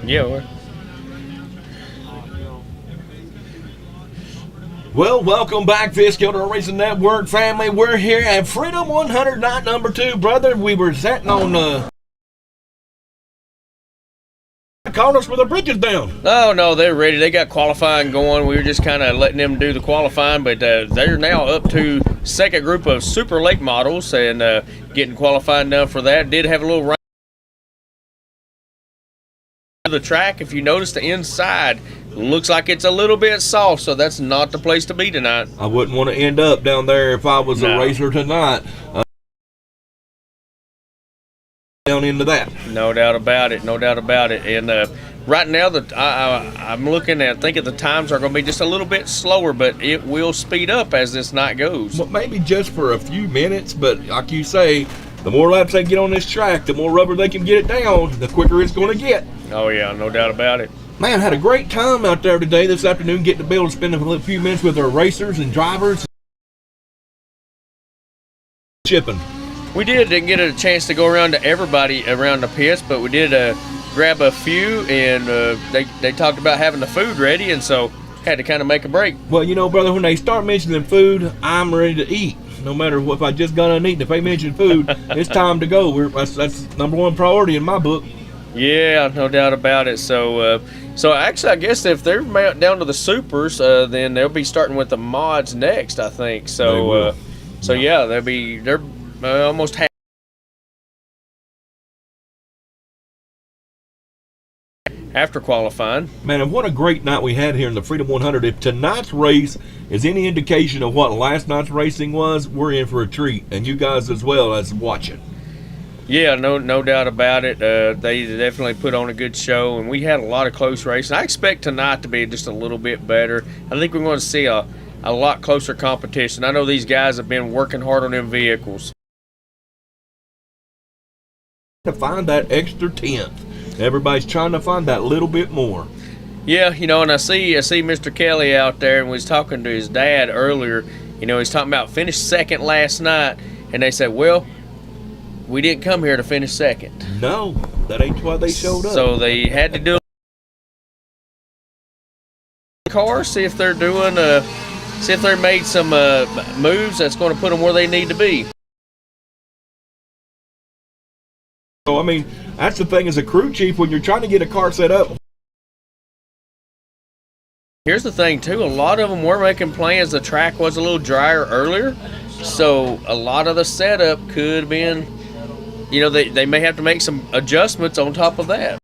Yeah. Well, welcome back, Fitzgerald Racing Network family. We're here at Freedom 100, night number 2, brother. We were sitting on calling us with our bridges down. Oh, no, they're ready. They got qualifying going. We were just kind of letting them do the qualifying, but they're now up to second group of Super Late models and getting qualifying done for that. Did have a little rain. The track, if you notice the inside, looks like it's a little bit soft, so that's not the place to be tonight. I wouldn't want to end up down there if I was a racer tonight. Down into that. No doubt about it. No doubt about it. And right now, I'm looking at thinking the times are going to be just a little bit slower, but it will speed up as this night goes. Well, maybe just for a few minutes, but like you say, the more laps they get on this track, the more rubber they can get it down, the quicker it's going to get. Oh, yeah, no doubt about it. Man, had a great time out there today, this afternoon, getting to be able to spend a few minutes with our racers and drivers. Shipping. We didn't get a chance to go around to everybody around the pits, but we did grab a few, and they talked about having the food ready, and so had to kind of make a break. Well, you know, brother, when they start mentioning food, I'm ready to eat. No matter what, if I just got done eating, if they mention food, it's time to go. That's number one priority in my book. Yeah, no doubt about it. So actually, I guess if they're down to the supers, then they'll be starting with the mods next, I think. So yeah, they're almost half after qualifying. Man, and what a great night we had here in the Freedom 100. If tonight's race is any indication of what last night's racing was, we're in for a treat, and you guys as well as watching. Yeah, no doubt about it. They definitely put on a good show, and we had a lot of close racing. I expect tonight to be just a little bit better. I think we're going to see a lot closer competition. I know these guys have been working hard on them vehicles. To find that extra tenth. Everybody's trying to find that little bit more. Yeah, you know, and I see Mr. Kelly out there, and was talking to his dad earlier. You know, he's talking about finished second last night, and they said, well, we didn't come here to finish second. No, that ain't why they showed up. So they had to do a car, see if they're doing see if they made some moves that's going to put them where they need to be. So, I mean, that's the thing as a crew chief, when you're trying to get a car set up. Here's the thing, too. A lot of them were making plans. The track was a little drier earlier, so a lot of the setup could have been, you know, they may have to make some adjustments on top of that.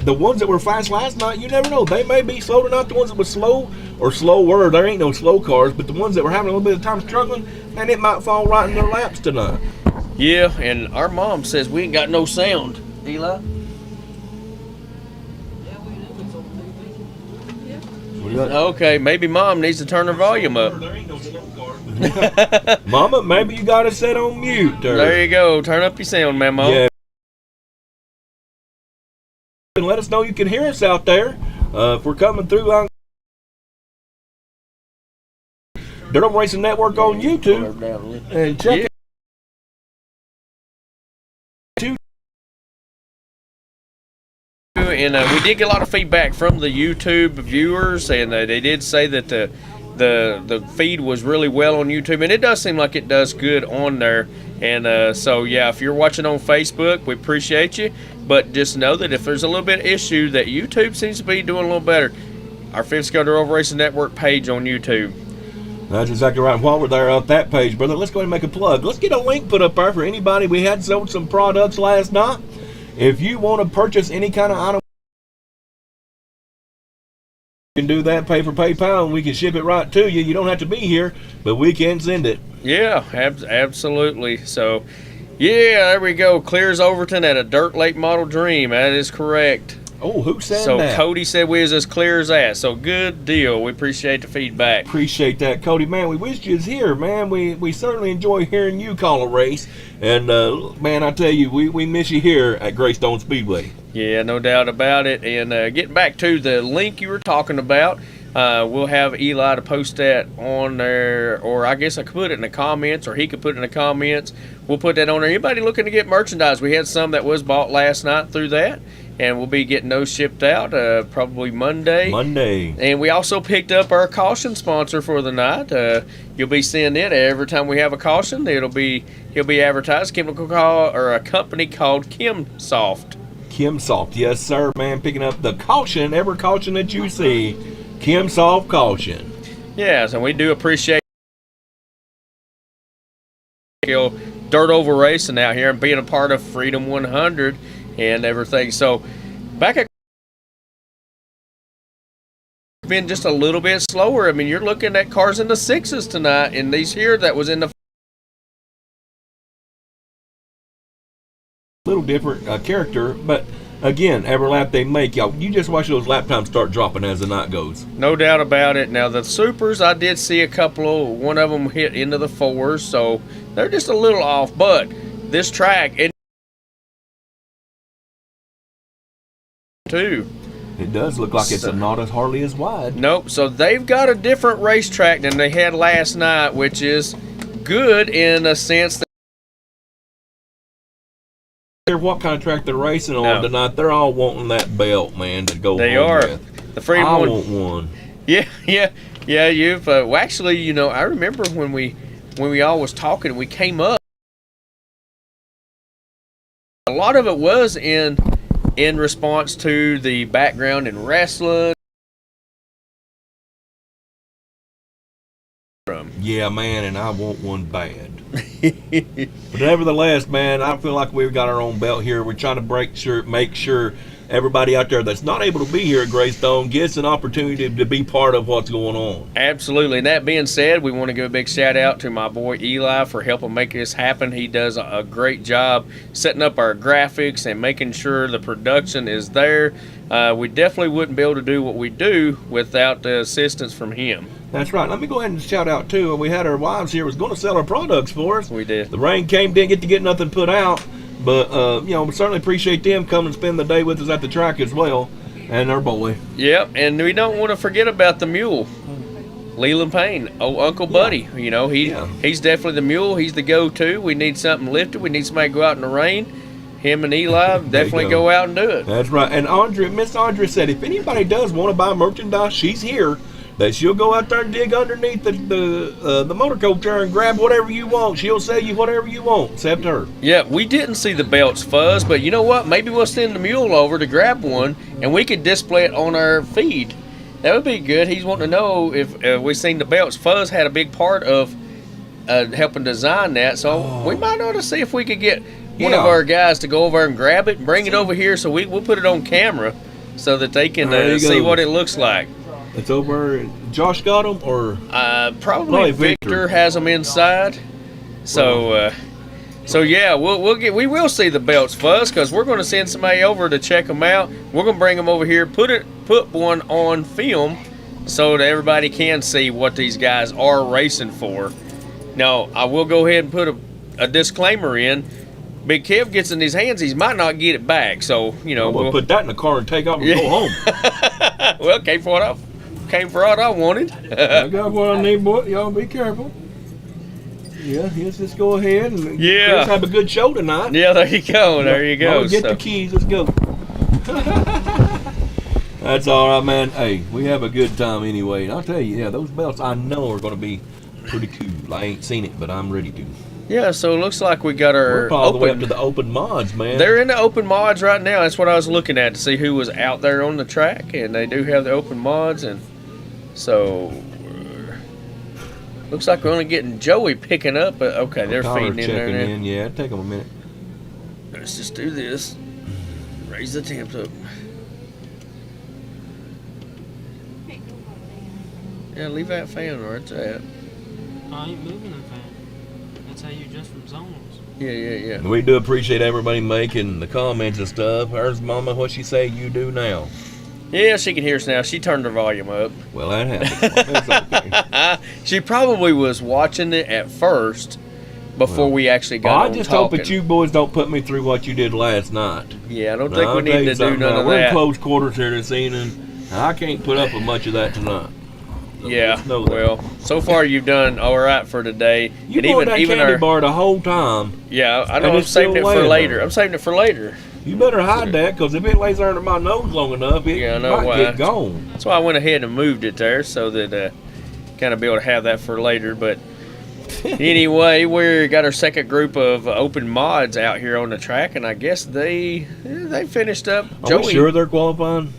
The ones that were fast last night, you never know. They may be slow tonight. The ones that were slow or slower, there ain't no slow cars, but the ones that were having a little bit of time struggling, man, it might fall right in their laps tonight. Yeah, and our mom says we ain't got no sound. Eli? Okay, maybe Mom needs to turn her volume up. There ain't no slow cars. Mama, maybe you got it set on mute. There you go. Turn up your sound, Mama. Yeah. And let us know you can hear us out there. If we're coming through on Dirt Over Racing Network on YouTube, and check it. And we did get a lot of feedback from the YouTube viewers, and they did say that the feed was really well on YouTube, and it does seem like it does good on there. And so yeah, if you're watching on Facebook, we appreciate you, but just know that if there's a little bit of issue, that YouTube seems to be doing a little better. Our Fifth Scale Dirt Over Racing Network page on YouTube. That's exactly right. And while we're there on that page, brother, let's go ahead and make a plug. Let's get a link put up there for anybody. We had sold some products last night. If you want to purchase any kind of item, you can do that, pay for PayPal, and we can ship it right to you. You don't have to be here, but we can send it. Yeah, absolutely. So, yeah, there we go. Clears Overton at a Dirt Late Model Dream. That is correct. Oh, who said that? So Cody said we was as clear as that. So good deal. We appreciate the feedback. Appreciate that, Cody. Man, we wish you was here, man. We certainly enjoy hearing you call a race. And, man, I tell you, we miss you here at Greystone Speedway. Yeah, no doubt about it. And getting back to the link you were talking about, We'll have Eli to post that on there, or I guess I could put it in the comments, or he could put it in the comments. We'll put that on there. Anybody looking to get merchandise, we had some that was bought last night through that, and we'll be getting those shipped out probably Monday. And we also picked up our caution sponsor for the night. You'll be seeing it every time we have a caution. He'll be advertised. A company called KimSoft. KimSoft, yes sir, man. Picking up the caution, every caution that you see. KimSoft caution. Yes, and we do appreciate dirt over racing out here and being a part of Freedom 100 and everything. So back at been just a little bit slower. I mean, you're looking at cars in the 6s tonight, and these here that was in the little different character, but again, every lap they make, y'all, you just watch those lap times start dropping as the night goes. No doubt about it. Now the supers, I did see a couple of, one of them hit into the 4s, so they're just a little off. But this track, it too. It does look like it's not as hardly as wide. Nope. So they've got a different racetrack than they had last night, which is good in a sense that what kind of track they're racing on tonight, they're all wanting that belt, man, to go. They are. With. The Freedom I want one. Yeah. You've well, actually, you know, I remember when we all was talking, we came up. A lot of it was in response to the background in wrestling. Yeah, man, and I want one bad. But nevertheless, man, I feel like we've got our own belt here. We're trying to make sure everybody out there that's not able to be here at Greystone gets an opportunity to be part of what's going on. Absolutely. And that being said, we want to give a big shout out to my boy Eli for helping make this happen. He does a great job setting up our graphics and making sure the production is there. We definitely wouldn't be able to do what we do without the assistance from him. That's right. Let me go ahead and shout out too. We had our wives here was going to sell our products for us. We did. The rain came, didn't get nothing put out, but you know, we certainly appreciate them coming and spend the day with us at the track as well, and our boy. Yep, and we don't want to forget about the mule, Leland Payne, Uncle Buddy. You know, he's definitely the mule. He's the go-to. We need something lifted. We need somebody to go out in the rain. Him and Eli definitely go out and do it. That's right. And Miss Andrea said if anybody does want to buy merchandise, she's here. That she'll go out there and dig underneath the motor coach there and grab whatever you want. She'll sell you whatever you want, except her. Yeah, we didn't see the belts fuzz, but you know what? Maybe we'll send the mule over to grab one, and we could display it on our feed. That would be good. He's wanting to know if we seen the belts. Fuzz had a big part of helping design that, so we might ought to see if we could get one of our guys to go over and grab it and bring it over here, so we'll put it on camera so that they can see what it looks like. It's over. Josh got them, or probably Victor has them inside. So, yeah, we will see the belts, Fuzz, because we're going to send somebody over to check them out. We're going to bring them over here, put one on film, so that everybody can see what these guys are racing for. Now, I will go ahead and put a disclaimer in. Big Kev gets in his hands, he might not get it back. So, you know, we'll put that in the car and take off and go home. Well, came for what I wanted. I got what I need, boy. Y'all be careful. Yeah, let's just go ahead and let's have a good show tonight. Yeah, there you go. There you go. Get the keys. Let's go. That's all right, man. Hey, we have a good time anyway. And I'll tell you, those belts I know are going to be pretty cool. I ain't seen it, but I'm ready to. Yeah, so it looks like we got our all the way up to the open mods, man. They're in the open mods right now. That's what I was looking at to see who was out there on the track, and they do have the open mods, and so looks like we're only getting Joey picking up. But okay, they're feeding in there now. Yeah, take them a minute. Let's just do this. Raise the temps up. Yeah, leave that fan where it's at. I ain't moving the fan. That's how you adjust from zones. Yeah. We do appreciate everybody making the comments and stuff. Here's Mama, what she say you do now? Yeah, she can hear us now. She turned her volume up. Well, that happens. It's okay. She probably was watching it at first before we actually got on I just talking. hope that you boys don't put me through what you did last night. Yeah, I don't think we need to do none of We're that. in close quarters here this evening. I can't put up with much of that tonight. though. Yeah. Let's know that. Well, so far you've done all right for today. You and bought that candy bar the whole time. Yeah, I And know. I'm it's still saving it for laying later. there. I'm saving it for later. You better hide that, because if it lays under my nose long enough, it Yeah, I know might why. get gone. That's why I went ahead and moved it there so that kind of be able to have that for later. But anyway, we got our second group of open mods out here on the track, and I guess they finished up. Are we sure they're qualifying?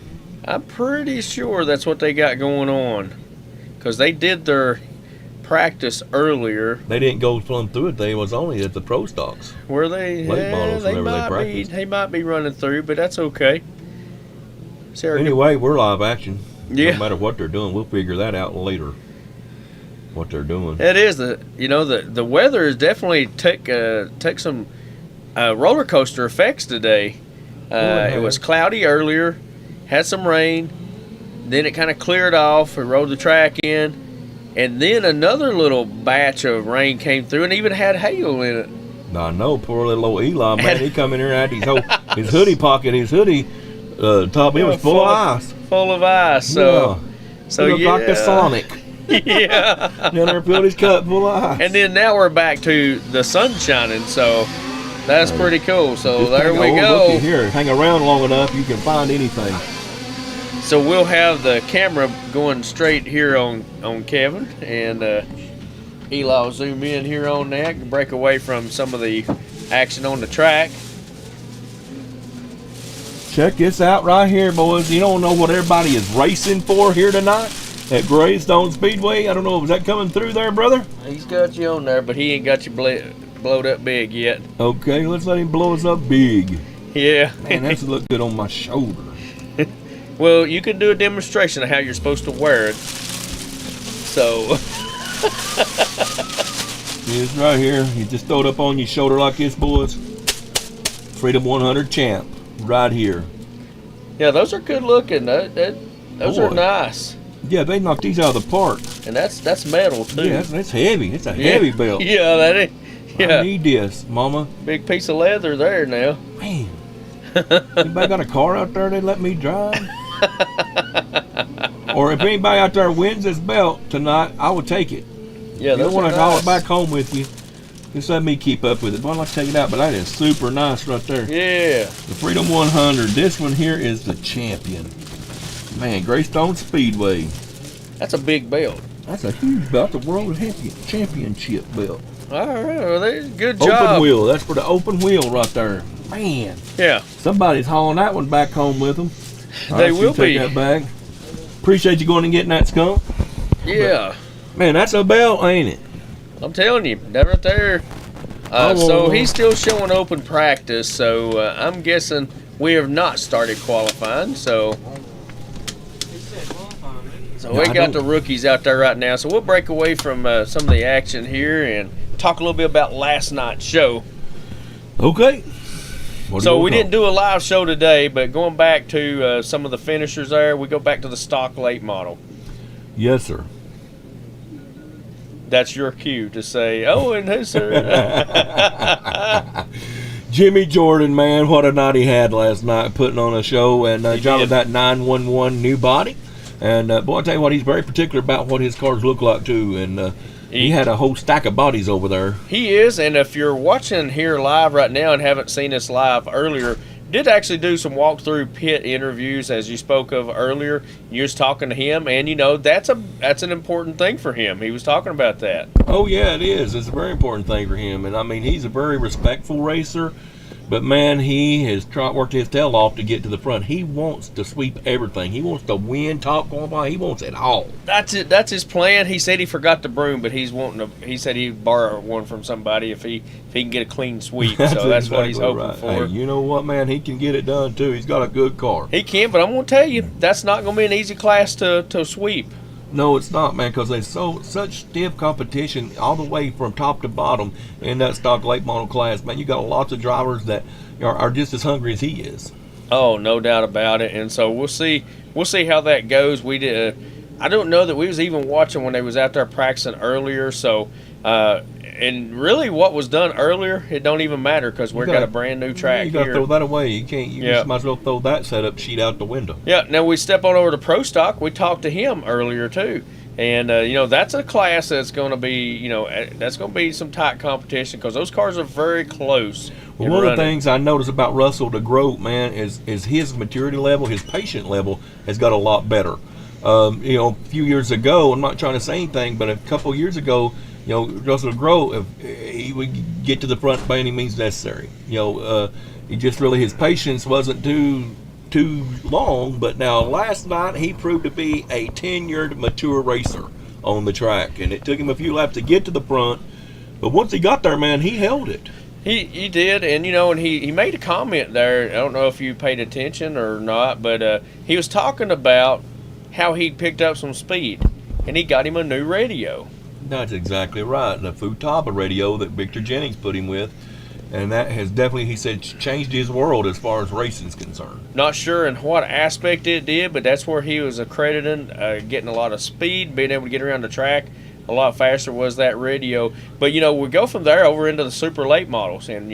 I'm pretty sure that's what they got going on, because they did their practice earlier. They didn't go plumb through it. They was only at the pro stocks. Were they? Late models they whenever they might be. practice. They might be running through, but that's okay. Sarah, Anyway, we're live action. Yeah. No matter what they're doing, we'll figure that out later. What they're doing. it is the weather has definitely take some roller coaster effects today. It was cloudy earlier, had some rain, then it kind of cleared off. We rode the track in, and then another little batch of rain came through, and even had hail in it. I know, poor little old Eli, man. He come in here and had his hoodie pocket, his hoodie top, it was full of ice. Full of ice. So He looked like the Sonic. Yeah. Never filled his cup full of ice. And then now we're back to the sun shining, so that's pretty cool. So Just there hang we on, go. looky here. Hang around long enough, you can find anything. So we'll have the camera going straight here on Kevin, and Eli will zoom in here on that and break away from some of the action on the track. Check this out right here, boys. You don't know what everybody is racing for here tonight at Greystone Speedway. I don't know, was that coming through there, brother? He's got you on there, but he ain't got you blowed up big yet. Okay, let's let him blow us up big. Yeah. Man, that's look good on my shoulder. Well, you can do a demonstration of how you're supposed to wear it. So, It's right here. You just throw it up on your shoulder like this, boys. Freedom 100 champ, right here. yeah, those are good looking. Those are Boy. nice. Yeah, they knocked these out of the park. And that's metal, too. Yeah, that's heavy. It's a heavy belt. Yeah, that is. I Yeah, need this, mama. big piece of leather there now. Man, anybody got a car out there they let me drive? Or if anybody out there wins this belt tonight, I will take it. Yeah, You don't those want are to haul nice. it back home with you. Just let me keep up with it. But I'd like to take it out, but that is super nice right there. Yeah. The Freedom 100. This one here is the champion. Man, Greystone Speedway. That's a big belt. That's a huge belt. The World Championship belt. All right, well, good Open job. wheel. That's for the open wheel right there. Man, Yeah, somebody's hauling that one back home with them. They will be. Take that back. Appreciate you going and getting that skunk. yeah. Man, that's a belt, ain't it? I'm telling you, that right there. So he's still showing open practice, so I'm guessing we have not started qualifying. So He said qualifying, didn't he? So No, we I got don't- the rookies out there right now. So we'll break away from some of the action here and talk a little bit about last night's show. Okay. What do So you we want didn't do a live show today, but going back to some of the finishers there, we go back to the stock late model. Yes, sir. That's your cue to say, oh, and who's sir? Jimmy Jordan, man, what a night he had last night putting on a show and driving did. that 911 new body. And boy, I tell you what, he's very particular about what his cars look like too. And he had a whole stack of bodies over there. He is, and if you're watching here live right now and haven't seen us live earlier, did actually do some walkthrough pit interviews as you spoke of earlier. You was talking to him, and you know that's an important thing for him. He was talking about that. Oh yeah, it is. It's a very important thing for him. And I mean, he's a very respectful racer. But man, he has worked his tail off to get to the front. He wants to sweep everything. He wants to win, top qualify. He wants it all. That's it. That's his plan. He said he forgot the broom, but he's wanting to. He said he'd borrow one from somebody if he can get a clean sweep. So that's what he's exactly hoping right. for. Hey, you know what, man? He can get it done too. He's got a good car. He can, but I'm gonna tell you, that's not gonna be an easy class to sweep. No, it's not, man, because there's such stiff competition all the way from top to bottom in that stock late model class. Man, you got lots of drivers that are just as hungry as he is. Oh, no doubt about it. And so we'll see how that goes. We did. I don't know that we was even watching when they was out there practicing earlier. So, and really, what was done earlier, it don't even matter because we've got a brand new track You got to here. throw that away. You can't. You Yeah. just might as well throw that setup sheet out the window. Yeah. Now we step on over to Pro Stock. We talked to him earlier too, And that's a class that's going to be that's going to be some tight competition because those cars are very close. Well, one of the things I noticed about Russell DeGroat, man, is his maturity level, his patient level has got a lot better. A few years ago, I'm not trying to say anything, but a couple of years ago, Russell DeGroat, he would get to the front by any means necessary. He just really, his patience wasn't too long, but now last night he proved to be a tenured, mature racer on the track, and it took him a few laps to get to the front, but once he got there, man, he held it. He did, and and he made a comment there. I don't know if you paid attention or not, but he was talking about how he picked up some speed, and he got him a new radio. That's exactly right, the Futaba radio that Victor Jennings put him with, and that has definitely, he said, changed his world as far as racing is concerned. Not sure in what aspect it did, but that's where he was accrediting getting a lot of speed, being able to get around the track a lot faster was that radio. But we go from there over into the super late models, and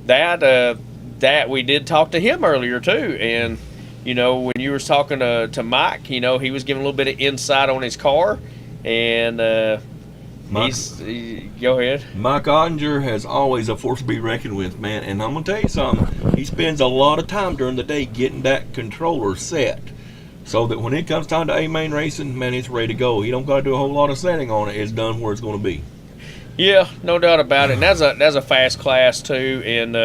that we did talk to him earlier too. And when you were talking to Mike, he was giving a little bit of insight on his car, and go ahead. Mike Ottinger has always a force to be reckoned with, man. And I'm gonna tell you something. He spends a lot of time during the day getting that controller set, so that when it comes time to A-Main racing, man, it's ready to go. He don't got to do a whole lot of setting on it. It's done where it's going to be. Yeah, no doubt about it. And that's a fast class too, and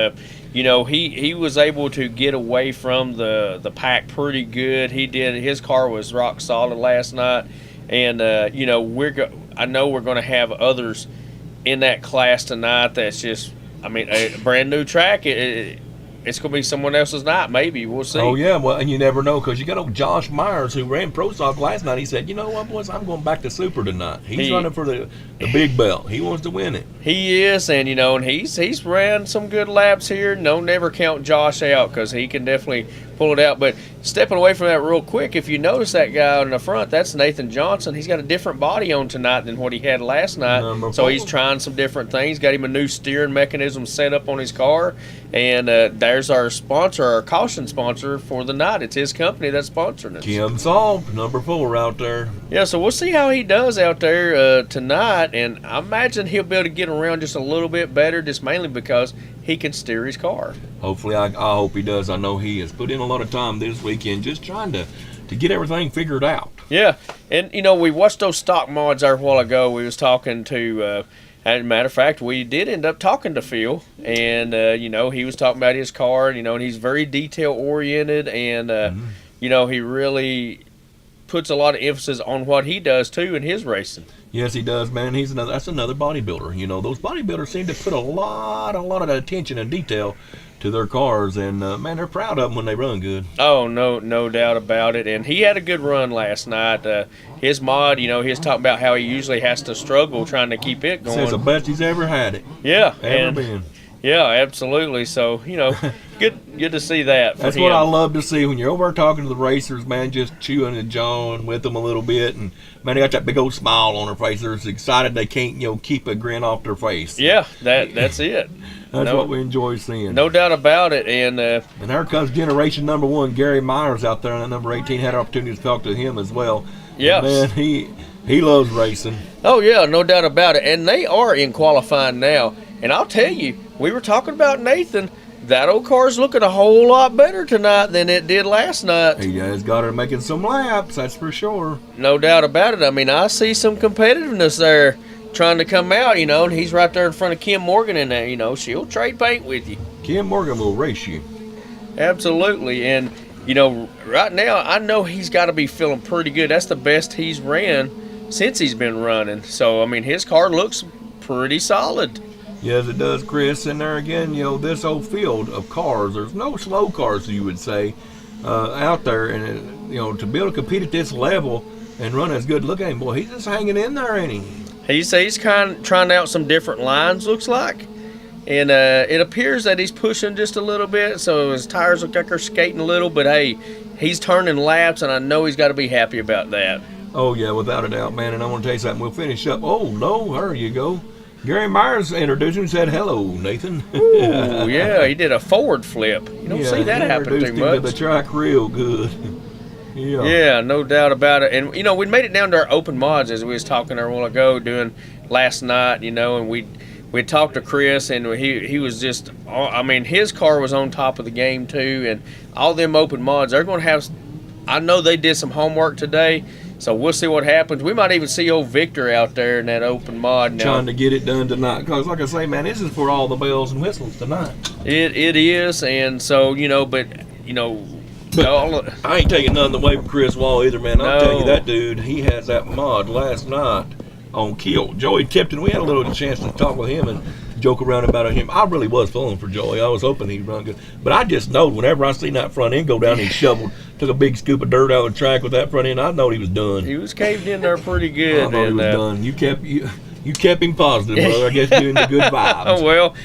he was able to get away from the pack pretty good. He did. His car was rock solid last night, and I know we're going to have others in that class tonight. That's just, a brand new track. It's going to be someone else's night, maybe. We'll see. Oh, yeah. Well, and you never know, because you got old Josh Myers, who ran Pro Stock last night. He said, you know what, boys, I'm going back to Super tonight. He's running for the big belt. He wants to win it. He is, and, and he's ran some good laps here. No, never count Josh out, because he can definitely pull it out. But stepping away from that real quick, if you notice that guy in the front, that's Nathan Johnson. He's got a different body on tonight than what he had last night. So he's trying some different things. Got him a new steering mechanism set up on his car. And there's our sponsor, our caution sponsor for the night. It's his company that's sponsoring us. Kim Saul, number 4 out there. Yeah, so we'll see how he does out there tonight. And I imagine he'll be able to get around just a little bit better, just mainly because he can steer his car. Hopefully, I hope he does. I know he has put in a lot of time this weekend just trying to get everything figured out. Yeah, and we watched those stock mods there a while ago. We was talking to, as a matter of fact, we did end up talking to Phil, and he was talking about his car, and he's very detail oriented, and he really puts a lot of emphasis on what he does too in his racing. Yes, he does, man. That's another bodybuilder. Those bodybuilders seem to put a lot of attention and detail to their cars, and man, they're proud of them when they run good. Oh, no doubt about it. And he had a good run last night. His mod, he was talking about how he usually has to struggle trying to keep it going. Says the best he's ever had it. Yeah, ever been. Yeah, absolutely. So, good to see that. That's what I love to see when you're over talking to the racers, man, just chewing and jawing with them a little bit, and man, they got that big old smile on their face. They're so excited they can't, keep a grin off their face. Yeah, that's it. That's what we enjoy seeing. No doubt about it. And there comes generation number 1, Gary Myers out there on number 18. Had an opportunity to talk to him as well. Yeah, man, he loves racing. Oh yeah, no doubt about it. And they are in qualifying now. And I'll tell you, we were talking about Nathan. That old car's looking a whole lot better tonight than it did last night. He has got her making some laps, that's for sure. No doubt about it. I see some competitiveness there trying to come out, and he's right there in front of Kim Morgan in there. She'll trade paint with you. Kim Morgan will race you. Absolutely. And, right now, I know he's got to be feeling pretty good. That's the best he's ran since he's been running. So, his car looks pretty solid. Yes, it does, Chris. And there again, this whole field of cars, there's no slow cars, you would say, out there. And, to be able to compete at this level and run as good, look at him, boy, he's just hanging in there, ain't he? He's kind of trying out some different lines, looks like. And it appears that he's pushing just a little bit, so his tires look like they're skating a little. But, hey, he's turning laps, and I know he's got to be happy about that. Oh, yeah, without a doubt, man. And I want to tell you something. We'll finish up. Oh, no, there you go. Gary Myers introduced him and said, hello, Nathan. Ooh, yeah, he did a forward flip. You don't see that happen too much. Introduced him to the track real good. Yeah, no doubt about it. And we made it down to our open mods as we was talking there a while ago, doing last night. And we talked to Chris, and he was just. I mean, his car was on top of the game too, and all them open mods. They're going to have. I know they did some homework today, so we'll see what happens. We might even see old Victor out there in that open mod now. Trying to get it done tonight, because like I say, man, this is for all the bells and whistles tonight. It is, and so I ain't taking nothing away from Chris Wall either, man. I'll No. tell you, that dude, he has that mod last night on Kill. Joey Tipton, we had a little chance to talk with him and joke around about him. I really was pulling for Joey. I was hoping he'd run good. But I just know whenever I seen that front end go down, he shoveled, took a big scoop of dirt out of the track with that front end, I know he was done. he was caved in there pretty I good. know he was done. You kept him positive, brother. I guess you in the good vibes. Oh well,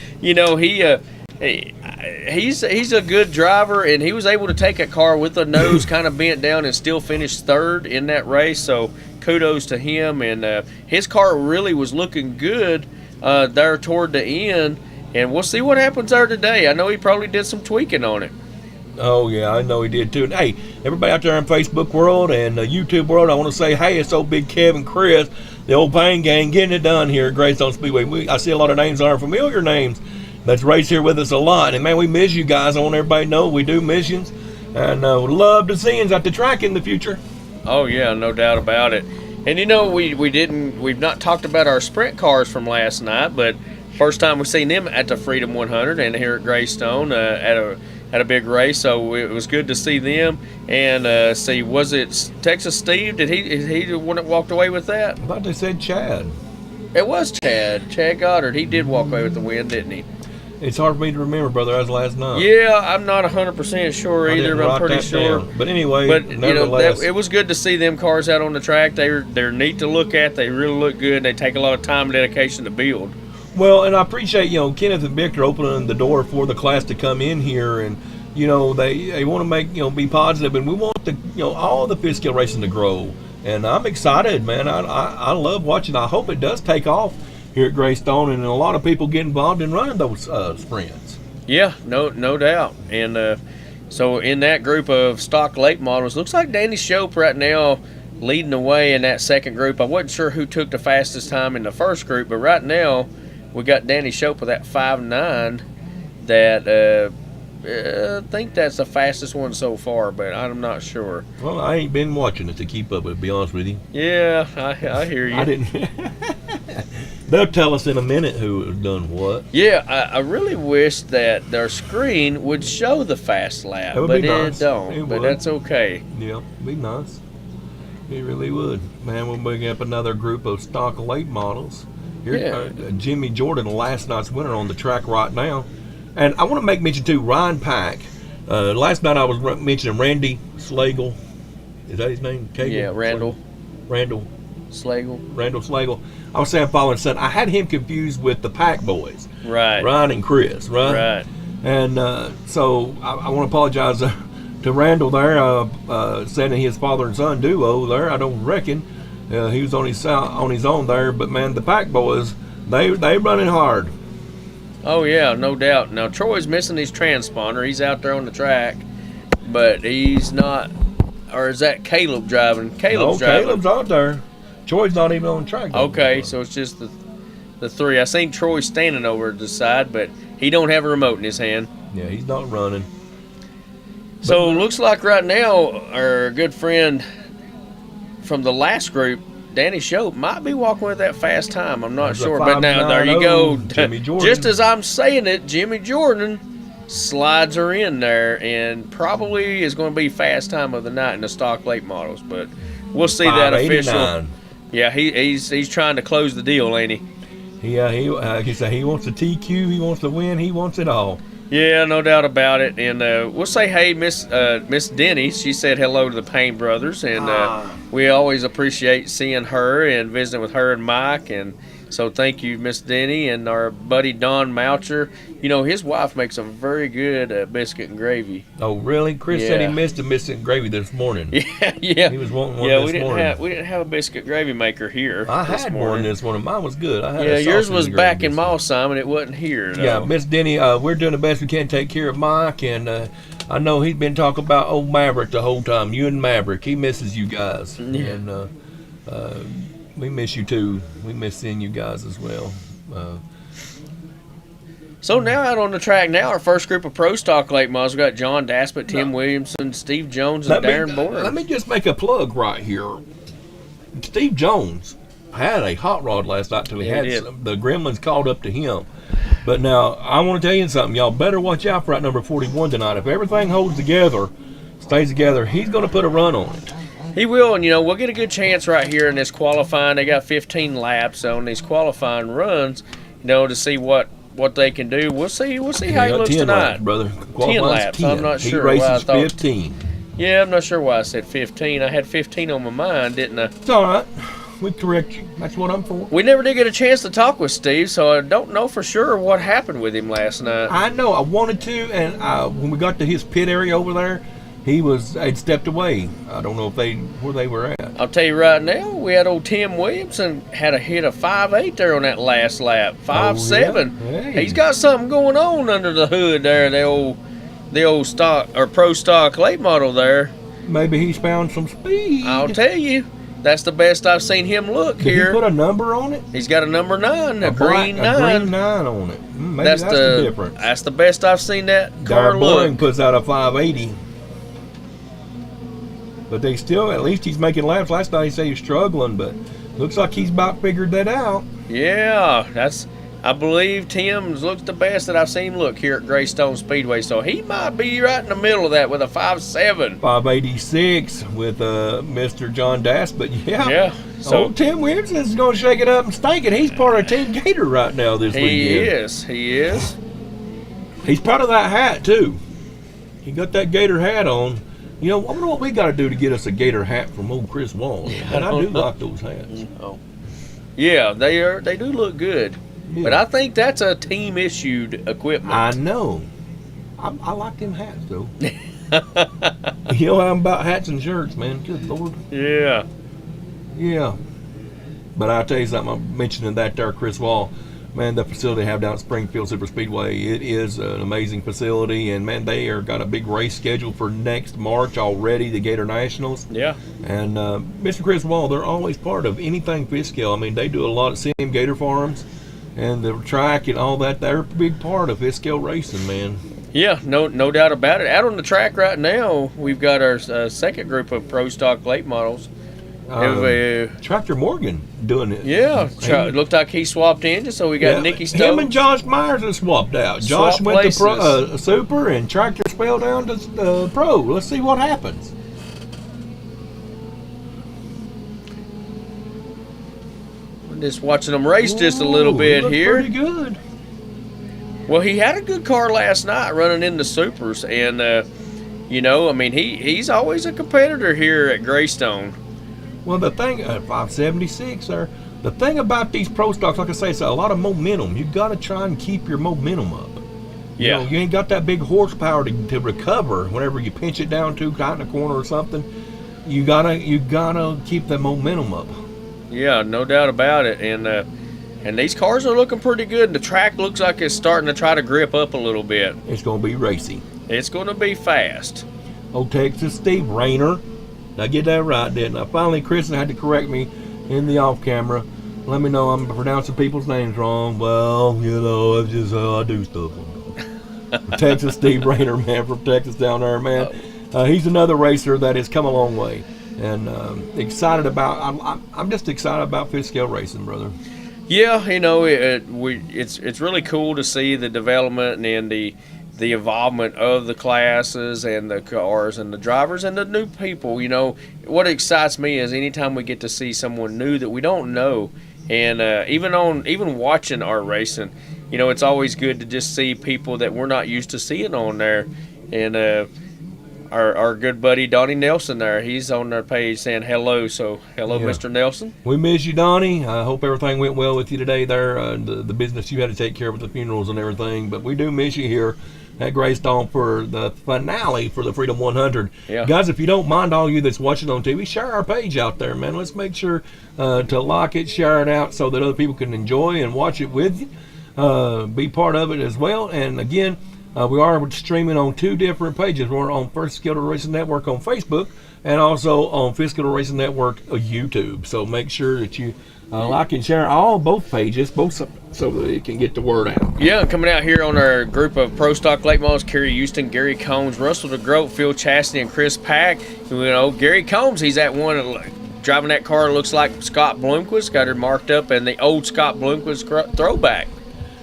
he's a good driver, and he was able to take a car with the nose kind of bent down and still finish third in that race. So kudos to him, and his car really was looking good there toward the end. And we'll see what happens there today. I know he probably did some tweaking on it. Oh, yeah, I know he did too. And hey, everybody out there in Facebook world and YouTube world, I want to say, hey, it's old Big Kev and Chris, the old Payne gang, getting it done here at Greystone Speedway. I see a lot of names that are familiar names that's race here with us a lot. And, man, we miss you guys. I want everybody to know we do miss you. And would love to see you at the track in the future. Oh yeah, no doubt about it. And we've not talked about our sprint cars from last night, but first time we've seen them at the Freedom 100 and here at Greystone at a big race, so it was good to see them. And was it Texas Steve? Did he the one that walked away with that? I thought they said Chad. It was Chad Goddard. He did walk away with the win, didn't he? It's hard for me to remember, brother. That was last night. Yeah, I'm not 100% sure I either, didn't but I'm write pretty that sure. down. But anyway, But nevertheless, it was good to see them cars out on the track. They're neat to look at. They really look good. And they take a lot of time and dedication to build. well, and I appreciate Kenneth and Victor opening the door for the class to come in here, and they want to make be positive, and we want all the fifth scale racing to grow. And I'm excited, man. I love watching. I hope it does take off here at Greystone, and a lot of people get involved in running those sprints. Yeah, no doubt. And so in that group of stock late models, looks like Danny Shope right now leading the way in that second group. I wasn't sure who took the fastest time in the first group, but right now we got Danny Shope with that 5.9 that I think that's the fastest one so far, but I'm not sure. Well, I ain't been watching it to keep up with it, to be honest with you. Yeah, I hear you. I didn't. They'll tell us in a minute who has done what. Yeah, I really wish that their screen would show the fast lap, That would but be nice. it don't. It but would. that's okay. Yeah, be nice. It really would. Man, we'll bring up another group of stock late models. Here, Yeah. Jimmy Jordan, last night's winner on the track right now. And I want to make mention, too, Ryan Pack. Last night I was mentioning Randy Slagle. Is that his name? Cagle? Yeah, Randall Randall Slagle. I was saying father and son. I had him confused with the Pack boys. Right. Ryan and Chris, right? Right. And so I want to apologize to Randall there, saying that his father and son duo there. I don't reckon he was on his own there, but man, the Pack boys, they running hard. Oh yeah, no doubt. Now Troy's missing his transponder. He's out there on the track, but he's not. Or is that Caleb driving? Caleb's driving. Caleb's out there. Troy's not even on the track. Okay, so it's just the three. I seen Troy standing over at the side, but he don't have a remote in his hand. Yeah, he's not running. So looks like right now our good friend from the last group, Danny Shope, might be walking with that fast time. I'm not There's a sure, but now there you 5.90, go. Jimmy Jordan. Just as I'm saying it, Jimmy Jordan slides her in there and probably is going to be fast time of the night in the stock late models. But we'll see that official. 5.89. Yeah, he's trying to close the deal, ain't he? Yeah, he wants the TQ, he wants the win, he wants it all. Yeah, no doubt about it. And we'll say, hey, Miss Denny. She said hello to the Payne brothers, and we always appreciate seeing her and visiting with her and Mike. And so thank you, Miss Denny, and our buddy Don Moucher. His wife makes a very good biscuit and gravy. Oh, really? Chris said he Yeah. missed a biscuit and gravy this morning. Yeah. He was wanting one Yeah, this morning. we didn't have a biscuit gravy maker here. I this had morning. one this morning. Mine was good. I had Yeah, a yours sausage was and back gravy in biscuit. Moss, Simon. It wasn't here. Yeah, though. Miss Denny, we're doing the best we can to take care of Mike, and I know he's been talking about old Maverick the whole time. You and Maverick, he misses you guys, and we miss you too. We miss seeing you guys as well. So now out on the track now, our first group of Pro Stock late models, we got John Daspit, Tim Williamson, Steve Jones, and Darren Bourne. Let me just make a plug right here. Steve Jones had a hot rod last night till he had the Gremlins called up to him. But now, I want to tell you something. Y'all better watch out for that number 41 tonight. If everything holds together, stays together, he's going to put a run on it. He will, and we'll get a good chance right here in this qualifying. They got 15 laps on these qualifying runs, to see what they can do. We'll see how he looks 10 tonight. Laps, brother. 10 laps. 10. I'm not he sure races why I thought 15. Yeah, I'm not sure why I said 15. I had 15 on my mind, didn't I? It's all right. We correct you. That's what I'm for. We never did get a chance to talk with Steve, so I don't know for sure what happened with him last night. I know. I wanted to, and when we got to his pit area over there, I'd stepped away. I don't know where they were at. I'll tell you right now, we had old Tim Williamson had a hit of 5.8 there on that last lap. 5.7. Oh, yeah? Hey. He's got something going on under the hood there, the old stock or Pro Stock late model there. Maybe he's found some speed. I'll tell you, that's the best I've seen him look here. Did he put a number on it? He's got a number 9, a green 9. A green 9 on it. Maybe that's the difference. That's the best I've seen that car Darren look. Bourne puts out a 580. But they still, at least he's making laps. Last night he said he's struggling, but looks like he's about figured that out. Yeah, I believe Tim's looks the best that I've seen him look here at Greystone Speedway. So he might be right in the middle of that with a 5.7. 586 with Mr. John Daspit. Yeah. So old Tim Williamson is going to shake it up and stank it. He's part of Team Gator right now this weekend. He is. He's proud of that hat, too. He got that Gator hat on. I wonder what we got to do to get us a Gator hat from old Chris Wall. And I do like those hats. Yeah, they do look good. Yeah. But I think that's a team-issued equipment. I know. I like them hats, though. I'm about hats and shirts, man. Good Lord. Yeah. Yeah. But I'll tell you something. I'm mentioning that there, Chris Wall. Man, the facility they have down at Springfield Super Speedway, it is an amazing facility. And, man, they are got a big race scheduled for next March already, the Gator Nationals. Yeah. And Mr. Chris Wall, they're always part of anything Fiskell. I mean, they do a lot of CM Gator Farms. And the track and all that, they're a big part of Fiskell racing, man. Yeah, no doubt about it. Out on the track right now, we've got our second group of Pro Stock late models. Tractor Morgan doing it. Yeah, it looked like he swapped engines, so we got Nicky Stokes. Him and Josh Myers have swapped out. Josh went places. to Super, and Tractor fell down to Pro. Let's see what happens. Just watching them race just a little bit here. Pretty good. Well, he had a good car last night running into Supers, and he's always a competitor here at Greystone. Well, the thing, 576 there. The thing about these Pro Stocks, like I say, it's a lot of momentum. You got to try and keep your momentum up. Yeah. You ain't got that big horsepower to recover whenever you pinch it down too tight in a corner or something. You gotta keep the momentum up. Yeah, no doubt about it. And these cars are looking pretty good. The track looks like it's starting to try to grip up a little bit. It's going to be racy. It's going to be fast. Old Texas Steve Rayner. Did I get that right, didn't I? Finally, Chris had to correct me in the off camera. Let me know I'm pronouncing people's names wrong. Well, that's just how I do stuff. Texas Steve Rayner, man, from Texas down there, man. He's another racer that has come a long way. And excited about. I'm just excited about Fiskell racing, brother. Yeah, it's really cool to see the development and the involvement of the classes and the cars and the drivers and the new people. What excites me is anytime we get to see someone new that we don't know, and even watching our racing, it's always good to just see people that we're not used to seeing on there. And our good buddy Donnie Nelson there, he's on their page saying hello. So hello, yeah. Mr. Nelson. We miss you, Donnie. I hope everything went well with you today there. The business you had to take care of with the funerals and everything. But we do miss you here at Greystone for the finale for the Freedom 100. Yeah. Guys, if you don't mind, all you that's watching on TV, share our page out there, man. Let's make sure to like it, share it out so that other people can enjoy and watch it with you. Be part of it as well. And again, We are streaming on 2 different pages. We're on First Skittle Racing Network on Facebook and also on Fifth Skittle Racing Network YouTube. So make sure that you like and share both pages, so that it can get the word out. Yeah, coming out here on our group of Pro Stock Late Models, Kerry Houston, Gary Combs, Russell DeGroat, Phil Chastity, and Chris Pack. You know, Gary Combs, he's at one driving that car, looks like Scott Bloomquist, got her marked up, and the old Scott Bloomquist throwback.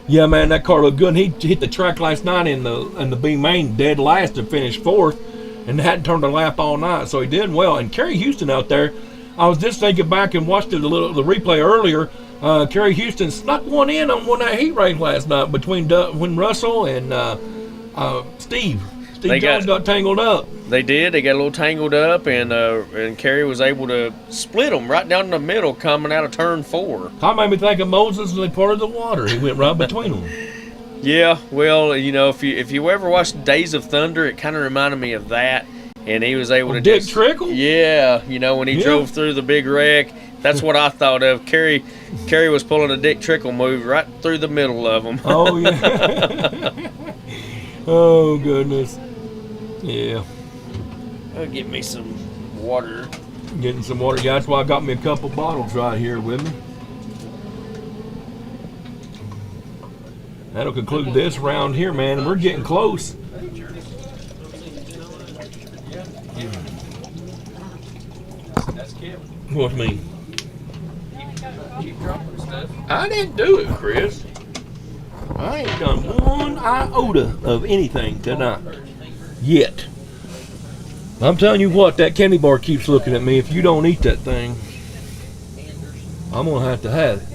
Yeah, man, that car looked good. He hit the track last night in the B main dead last and finished 4th, and hadn't turned a lap all night, so he did well. And Kerry Houston out there, I was just thinking back and watched the replay earlier. Kerry Houston snuck one in on one of that heat race last night between when Russell and Steve. Steve Jones got tangled up. They did. They got a little tangled up, and Kerry was able to split them right down the middle coming out of turn 4. That made me think of Moses when they parted the water. He went right between them. Yeah, well, you know, if you ever watched Days of Thunder, it kind of reminded me of that. And he was able to Dick Trickle? Yeah, you know, when he drove through the big wreck, that's what I thought of. Kerry was pulling a Dick Trickle move right through the middle of them. Oh, yeah. Oh, goodness. Yeah. Get me some water. Getting some water. Yeah, that's why I got me a couple bottles right here with me. That'll conclude this round here, man. We're getting close. What me? Keep dropping stuff. I didn't do it, Chris. I ain't done one iota of anything tonight. Yet. I'm telling you what, that candy bar keeps looking at me. If you don't eat that thing, I'm going to have it.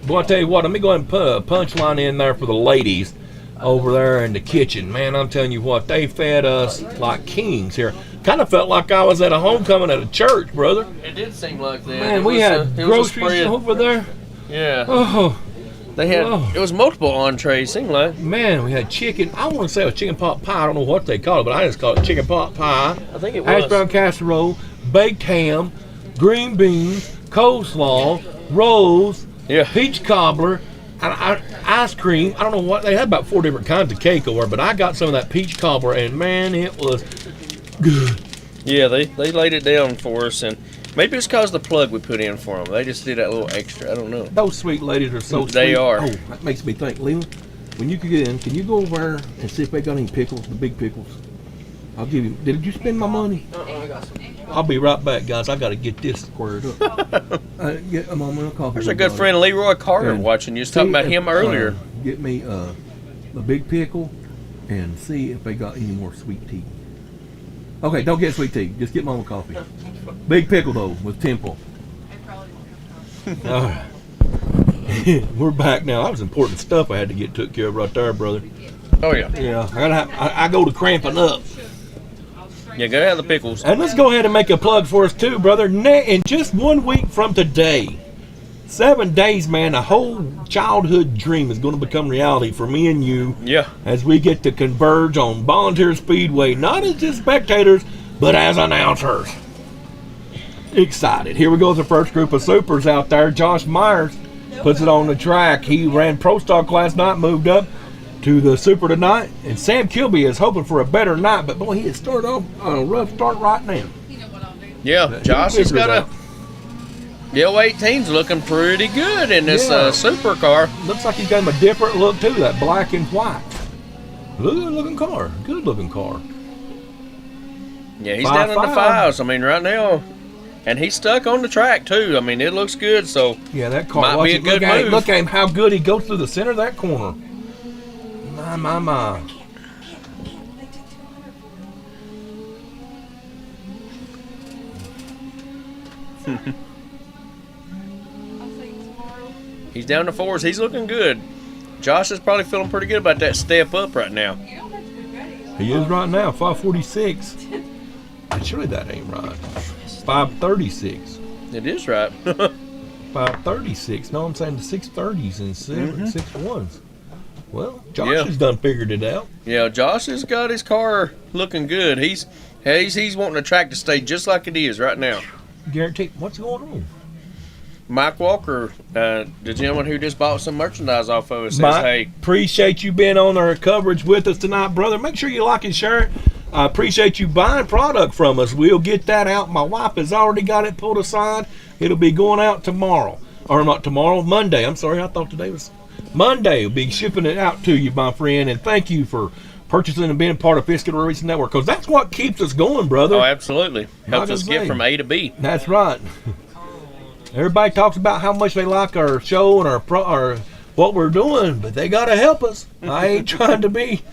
Boy, I tell you what, let me go ahead and put a punchline in there for the ladies over there in the kitchen. Man, I'm telling you what, they fed us like kings here. Kind of felt like I was at a homecoming at a church, brother. It did seem like that. Man, we had groceries over there. Yeah. Oh. They had, it was multiple entrees, seemed like. Man, we had chicken. I want to say it was chicken pot pie. I don't know what they call it, but I just call it chicken pot pie. I think it was. Hash brown casserole, baked ham, green beans, coleslaw, rolls, peach cobbler, ice cream. I don't know what. They had about 4 different kinds of cake over, but I got some of that peach cobbler, and man, it was good. Yeah, they laid it down for us, and maybe it's because the plug we put in for them. They just did that little extra. I don't know. Those sweet ladies are so sweet. They are. Oh, that makes me think. Leland, when you get in, can you go over there and see if they got any pickles, the big pickles? I'll give you. Did you spend my money? I got some. I'll be right back, guys. I got to get this squared up. Get a moment of coffee. There's a good friend, Leroy Carter, watching. You was talking about him earlier. Get me a big pickle and see if they got any more sweet tea. Okay, don't get sweet tea. Just get mama coffee. Big pickle, though, with Temple. All right. We're back now. That was important stuff I had to get took care of right there, brother. Oh, yeah. Yeah, I go to cramping up. Yeah, go have the pickles. And let's go ahead and make a plug for us, too, brother. In just 1 week from today, 7 days, man, a whole childhood dream is going to become reality for me and you. Yeah. As we get to converge on Volunteer Speedway, not as just spectators, but as announcers. Excited. Here we go with the first group of supers out there. Josh Myers puts it on the track. He ran Pro Stock last night, moved up to the super tonight. And Sam Kilby is hoping for a better night, but boy, he has started off on a rough start right now. Yeah, Josh has got a... The 018's looking pretty good in this supercar. Looks like he's got him a different look too, that black and white. Good looking car. Good looking car. Yeah, he's down in the fives. I mean, right now. And he's stuck on the track too. I mean, it looks good, so yeah, that car might be a good move. Look at him, how good he goes through the center of that corner. My. He's down to fours. He's looking good. Josh is probably feeling pretty good about that step up right now. He is right now, 546. Surely that ain't right. 536. It is right. 536. No, I'm saying the 630s and 6.1s. Well, Josh has done figured it out. Yeah, Josh has got his car looking good. He's wanting the track to stay just like it is right now. Guarantee. What's going on? Mike Walker, the gentleman who just bought some merchandise off of us, says, Mike, hey, appreciate you being on our coverage with us tonight, brother. Make sure you like and share it. I appreciate you buying product from us. We'll get that out. My wife has already got it pulled aside. It'll be going out tomorrow. Or not tomorrow, Monday. I'm sorry, I thought today was Monday. We'll be shipping it out to you, my friend. And thank you for purchasing and being part of Fiscal Racing Network, because that's what keeps us going, brother. oh, absolutely. Helps I us say. get from A to B. That's right. Everybody talks about how much they like our show and our what we're doing, but they got to help us. I ain't trying to be,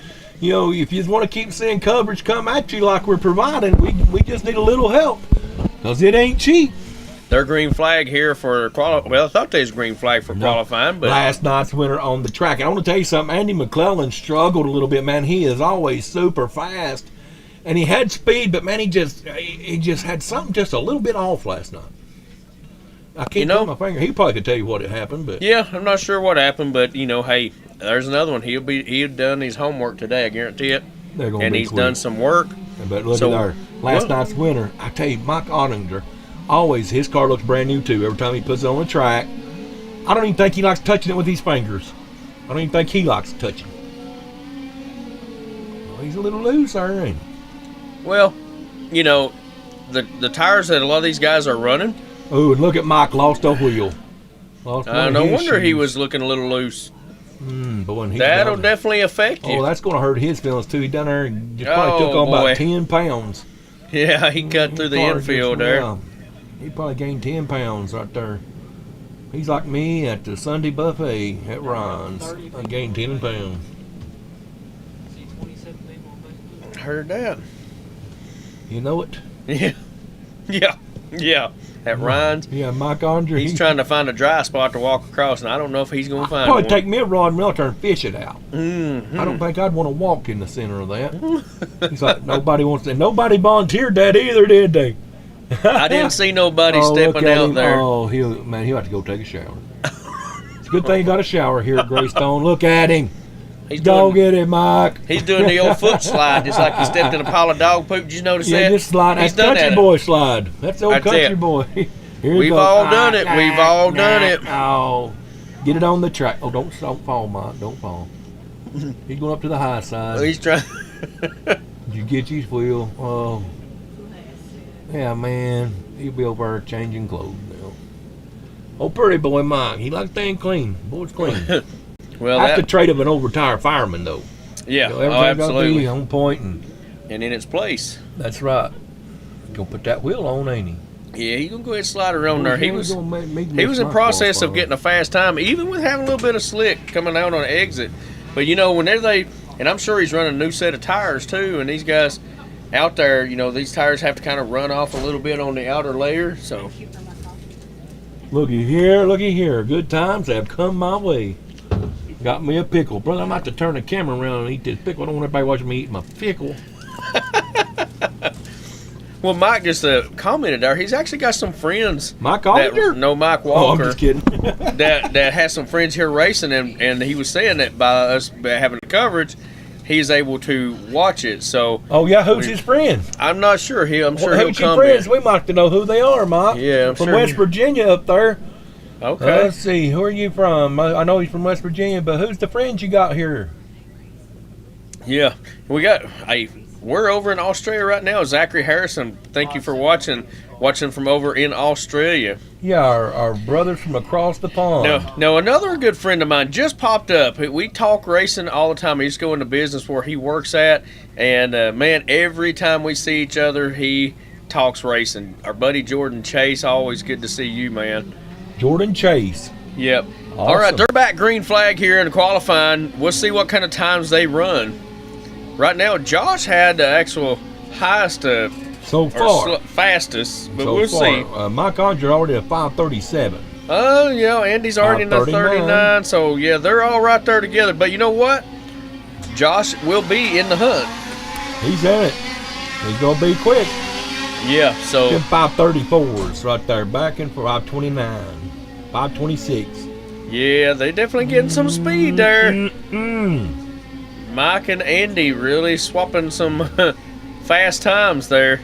if you want to keep seeing coverage come at you like we're providing, we just need a little help, because it ain't cheap. Their green flag here for well, I thought they was green flag for qualifying, but Last night's winner on the track. And I want to tell you something. Andy McClellan struggled a little bit, man. He is always super fast, and he had speed, but man, he just had something just a little bit off last night. I can't put my finger. He probably could tell you what had happened, but yeah, I'm not sure what happened, but hey, there's another one. He'd done his homework today, I guarantee it. they're going to And be he's quick. done some work. But look So, at our last well- night's winner. I tell you, Mike Ottinger, always his car looks brand new too. Every time he puts it on the track, I don't even think he likes touching it with his fingers. I don't even think he likes touching. Well, he's a little loose, ain't he? Well, the tires that a lot of these guys are running, Oh, and look at Mike, lost a wheel. Lost one of no his wonder he shoes. was looking a little loose. But when he's That'll down- definitely affect you. Oh, that's going to hurt his feelings too. He done there and just probably took Oh, on boy. about 10 pounds. Yeah, he cut through the Car infield just- there. yeah. He probably gained 10 pounds right there. He's like me at the Sunday buffet at Ron's. I gained 10 pounds. See 27 people on Facebook. Heard that. You know it? Yeah. At Ryan's, Yeah, Mike Andre. he's trying to find a dry spot to walk across, and I don't know if he's going to find probably one. take me a rod and reel and fish it out. Mhm. I don't think I'd want to walk in the center of that. He's like, nobody wants to. Nobody volunteered that either, did they? I didn't see nobody look stepping at out him. there. Oh, he'll have to go take a shower. It's a good thing he got a shower here at Greystone. Look at him. He's Go doing, get it, Mike. he's doing the old foot slide, just like he stepped in a pile of dog poop. Did you notice Yeah, that? just slide. He's That's done country that. boy slide. That's the old That's country it. boy. Here he We've goes. all done it. We've all done it. Oh, get it on the track. Oh, don't fall, Mike. Don't fall. He's going up to the high side. He's trying. Did you get his wheel? Oh, yeah, man. He'll be over there changing clothes now. Oh, pretty boy, Mike. He likes staying clean. Boy's clean. Well, That's the that, trait of an old retired fireman, though. yeah, You know, oh, everything gotta absolutely. be on point, and And in its place. that's right. Gonna put that wheel on, ain't he? Yeah, he's gonna go ahead and slide around there. He He's was gonna make he was in my process car of fun. getting a fast time, even with having a little bit of slick coming out on the exit. But whenever and I'm sure he's running a new set of tires too, and these guys out there, these tires have to kind of run off a little bit on the outer layer. So Looky here. Good times have come my way. Got me a pickle. Brother, I'm about to turn the camera around and eat this pickle. I don't want everybody watching me eat my pickle. well, Mike just commented there. He's actually got some friends. Mike That, Ollinger? no, Mike Oh, I'm Walker. just kidding. that has some friends here racing, and he was saying that by us having the coverage, he's able to watch it. So Oh, yeah, who's his friend? I'm not sure. I'm sure he'll Who's your come friends? in. We might have to know who they are, Mike. Yeah, I'm From sure West Virginia up there. Okay. Let's see. Who are you from? I know he's from West Virginia, but who's the friends you got here? Yeah, we're over in Australia right now. Zachary Harrison, thank you for watching from over in Australia. Yeah, our brothers from across the pond. No, another good friend of mine just popped up. We talk racing all the time. He's going to business where he works at, and man, every time we see each other, he talks racing. Our buddy Jordan Chase, always good to see you, man. Jordan Chase. Yep. Awesome. All right, they're back green flag here in the qualifying. We'll see what kind of times they run. Right now, Josh had the actual highest So far. fastest, but so we'll far. see. Mike Andre already at 537. Andy's already in the 539. 39, so yeah, they're all right there together. But you know what? Josh will be in the hunt. He's in it. He's going to be quick. Yeah, so Them 534s right there, back in for 529, 526. yeah, they definitely getting some speed there. Mm-mm. Mike and Andy really swapping some fast times there.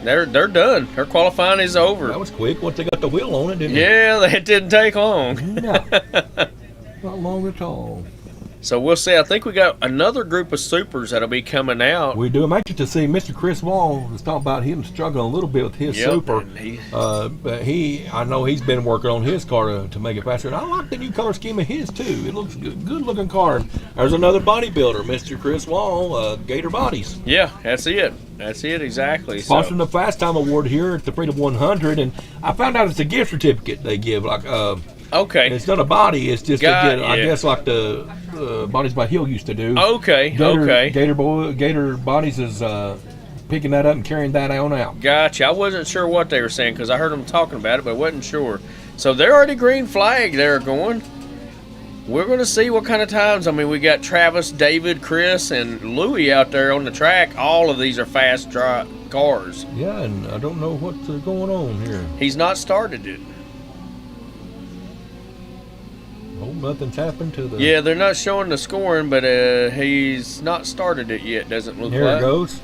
They're done. Their qualifying is over. That was quick once they got the wheel on it, didn't it? Yeah, that didn't take long. No. Not long at all. So we'll see. I think we got another group of supers that'll be coming out. We do. I'm anxious to see Mr. Chris Wall. Was talking about him struggling a little bit with his super. But I know he's been working on his car to make it faster. And I like the new color scheme of his too. It looks good looking car. There's another bodybuilder, Mr. Chris Wall, Gator Bodies. Yeah, that's it. That's it exactly. Sponsoring the Fast Time Award here at the Freedom 100, and I found out it's a gift certificate they give. Like, okay. It's not a body. It's just I guess like the Bodies by Hill used to do. Okay. Gator Bodies is picking that up and carrying that on out. Gotcha. I wasn't sure what they were saying because I heard them talking about it, but wasn't sure. So they're already green flag. They're going. We're going to see what kind of times. I mean, we got Travis, David, Chris, and Louie out there on the track. All of these are fast cars. Yeah, and I don't know what's going on here. He's not started it. Oh, nothing's happened to the... Yeah, they're not showing the scoring, but he's not started it yet, doesn't look like. Here it goes.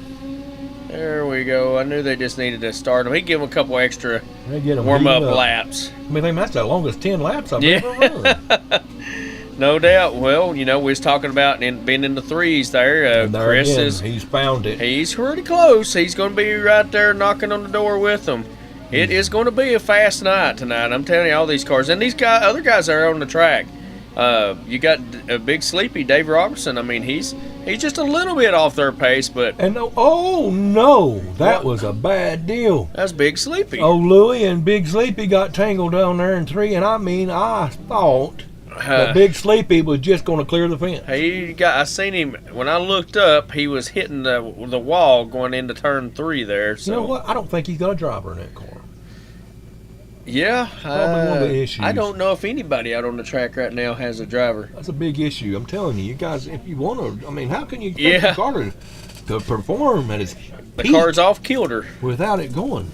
There we go. I knew they just needed to start him. He'd give him a couple extra warm-up laps. I mean, that's the longest 10 laps I've ever run. No doubt. Well, we was talking about being in the threes there. Chris again, he's found it. He's pretty close. He's going to be right there knocking on the door with them. It is going to be a fast night tonight. I'm telling you, all these cars. And these other guys are on the track. You got a Big Sleepy, Dave Robertson. I mean, he's just a little bit off their pace, but... And that was a bad deal. That's Big Sleepy. Oh, Louie and Big Sleepy got tangled down there in 3, and I thought that Big Sleepy was just going to clear the fence. I seen him, when I looked up, he was hitting the wall going into turn 3 there. So. You know what? I don't think he's got a driver in that car. Yeah, probably one of the issues. I don't know if anybody out on the track right now has a driver. That's a big issue. I'm telling you guys, if you want to, I mean, how can you expect the car to perform at its The car's off kilter without it going?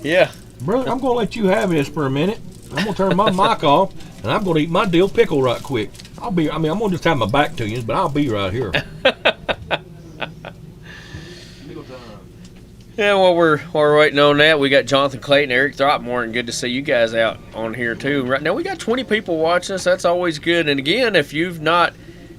Yeah. Bro, I'm going to let you have this for a minute. I'm going to turn my mic off, and I'm going to eat my dill pickle right quick. I'm going to just have my back to you, but I'll be right here. Yeah, while we're waiting on that, we got Jonathan Clayton, Eric Throckmorton. Good to see you guys out on here too. Right now we got 20 people watching us. That's always good. And again, if you've not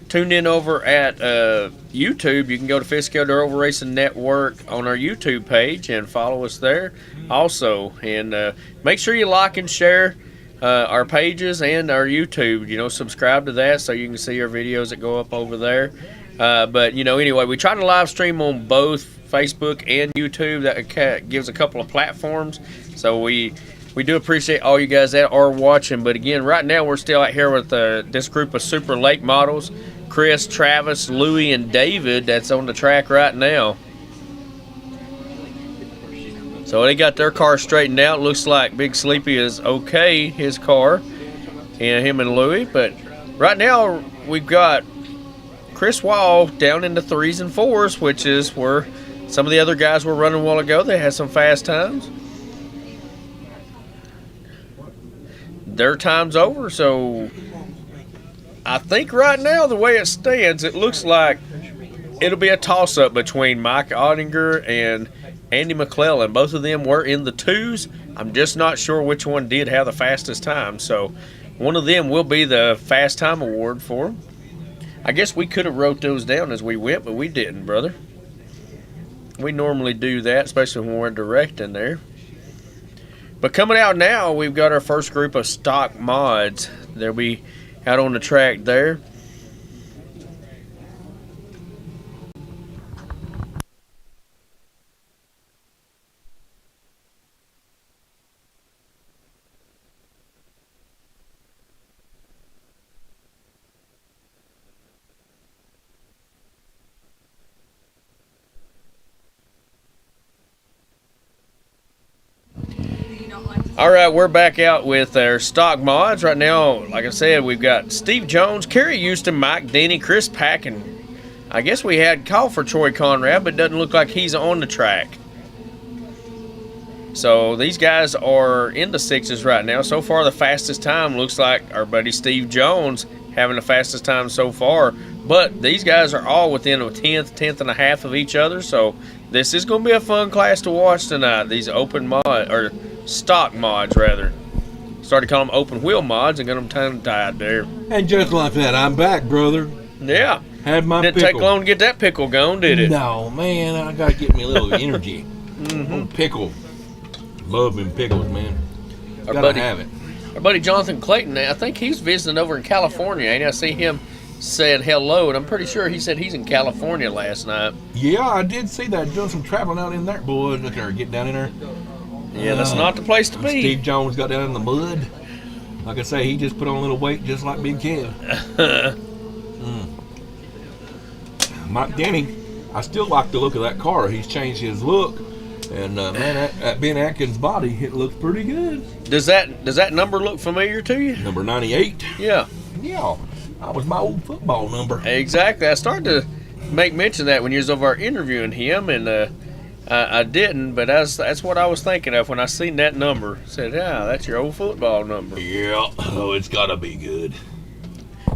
tuned in over at YouTube, you can go to Fishkill Dirt Oval Racing Network on our YouTube page and follow us there also. And make sure you like and share our pages and our YouTube. Subscribe to that so you can see our videos that go up over there. But anyway, we try to live stream on both Facebook and YouTube. That gives a couple of platforms, so we do appreciate all you guys that are watching. But again, right now we're still out here with this group of super late models: Chris, Travis, Louie, and David. That's on the track right now. So they got their car straightened out. Looks like Big Sleepy is okay, his car, and him and Louie. But right now we've got Chris Wall down in the 3s and 4s, which is where some of the other guys were running a while ago. They had some fast times. Their time's over, so I think right now, the way it stands, it looks like it'll be a toss-up between Mike Ottinger and Andy McClellan. Both of them were in the 2s. I'm just not sure which one did have the fastest time, so one of them will be the Fast Time Award for them. I guess we could have wrote those down as we went, but we didn't, brother. We normally do that, especially when we're directing there. But coming out now, we've got our first group of stock mods. They'll be out on the track there. All right, we're back out with our stock mods. Right now, like I said, we've got Steve Jones, Kerry Houston, Mike Denny, Chris Packin. I guess we had call for Troy Conrad, but it doesn't look like he's on the track. So these guys are in the 6s right now. So far, the fastest time looks like our buddy Steve Jones having the fastest time so far. But these guys are all within a tenth and a half of each other, so This is going to be a fun class to watch tonight. These open mod or stock mods rather. Started calling them open wheel mods and got them tongue tied there. And just like that, I'm back, brother. Yeah. Had my Didn't pickle. take long to get that pickle going, did it? No, man, I gotta get me a little energy. Little pickle. Love them pickles, man. Our Gotta buddy, have it. our buddy Jonathan Clayton, I think he's visiting over in California. Ain't I see him said hello, and I'm pretty sure he said he's in California last night. Yeah, I did see that. Doing some traveling out in there, boys. Look there, get down in there. Yeah, that's not the place to be. Steve Jones got down in the mud. Like I say, he just put on a little weight just like Big Kev. Mike Denny, I still like the look of that car. He's changed his look. And man, that Ben Atkins body, it looks pretty good. Does that number look familiar to you? Number 98. Yeah, Yeah, that was my old football number. exactly. I started to make mention of that when you was over interviewing him, and I didn't, but that's what I was thinking of when I seen that number. I said, yeah, that's your old football number. Yeah, oh, it's gotta be good.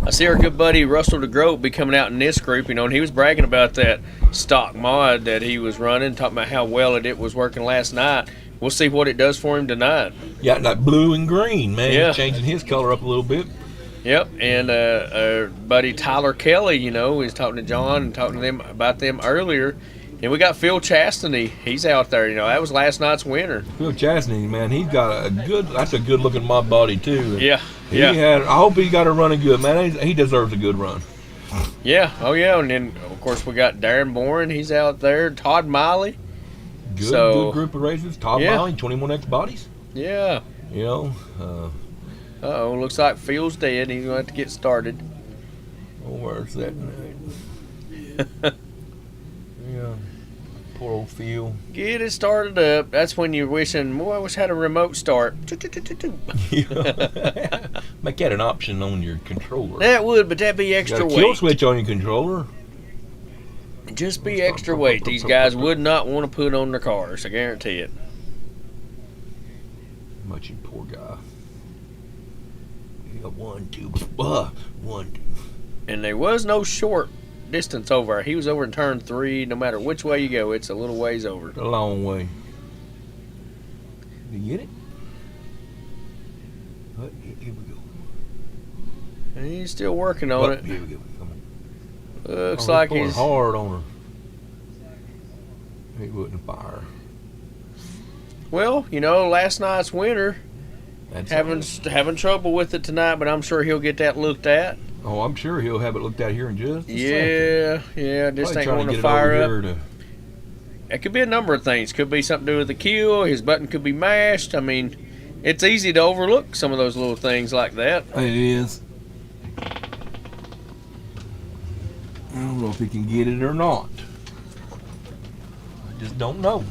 I see our good buddy Russell DeGroat be coming out in this group, and he was bragging about that stock mod that he was running, talking about how well it was working last night. We'll see what it does for him tonight. Yeah, like blue and green, man. Yeah. Changing his color up a little bit. Yep, and our buddy Tyler Kelly, he's talking to John and talking to them about them earlier. And we got Phil Chastity. He's out there. That was last night's winner. Phil Chastity, man, he's got that's a good looking mod body too. Yeah, I hope he got a running good, man. He deserves a good run. yeah, oh yeah. And then of course we got Darren Boren. He's out there. Todd Miley. Good group of racers. Todd Yeah. Miley, 21X bodies. Yeah. Uh-oh, looks like Phil's dead. He's going to have to get started. Where's that? Yeah. Poor old Phil. Get it started up. That's when you're wishing, boy, I wish I had a remote start. Make that an option on your controller. That would, but that'd be Got extra a kill weight. switch on your controller. Just be extra weight. These guys would not want to put on their cars. I guarantee it. Much you poor guy. You got 1, 2, 1. And there was no short distance over. He was over in turn 3. No matter which way you go, it's a little ways over. A long way. Did you get it? Here we go. And he's still working on it. Here we go. Come on. Looks like pulling he's hard on her. He wouldn't fire. well. Last night's winner That's having trouble with it tonight, but I'm sure he'll get that looked at. Oh, I'm sure he'll have it looked at here in just a second. Yeah. Just Probably ain't trying want get to it fire over up. here to- It could be a number of things. Could be something to do with the kill. His button could be mashed. I mean, it's easy to overlook some of those little things like that. It is. I don't know if he can get it or not. I just don't know.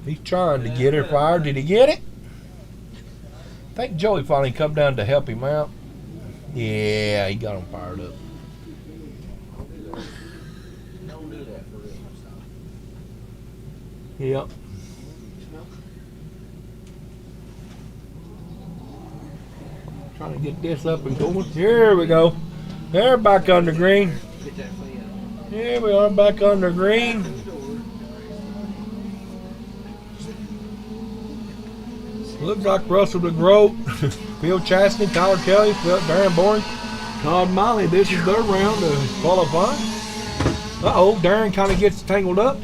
He's trying to get her fired. Did he get it? I think Joey finally come down to help him out. Yeah, he got him fired up. Yep. Trying to get this up and going. Here we go. They're back under green. Here we are back under green. Looks like Russell DeGroat, Phil Chastity, Tyler Kelly, Darren Boren, Todd Miley. This is their round of qualifying. Uh-oh, Darren kind of gets tangled up.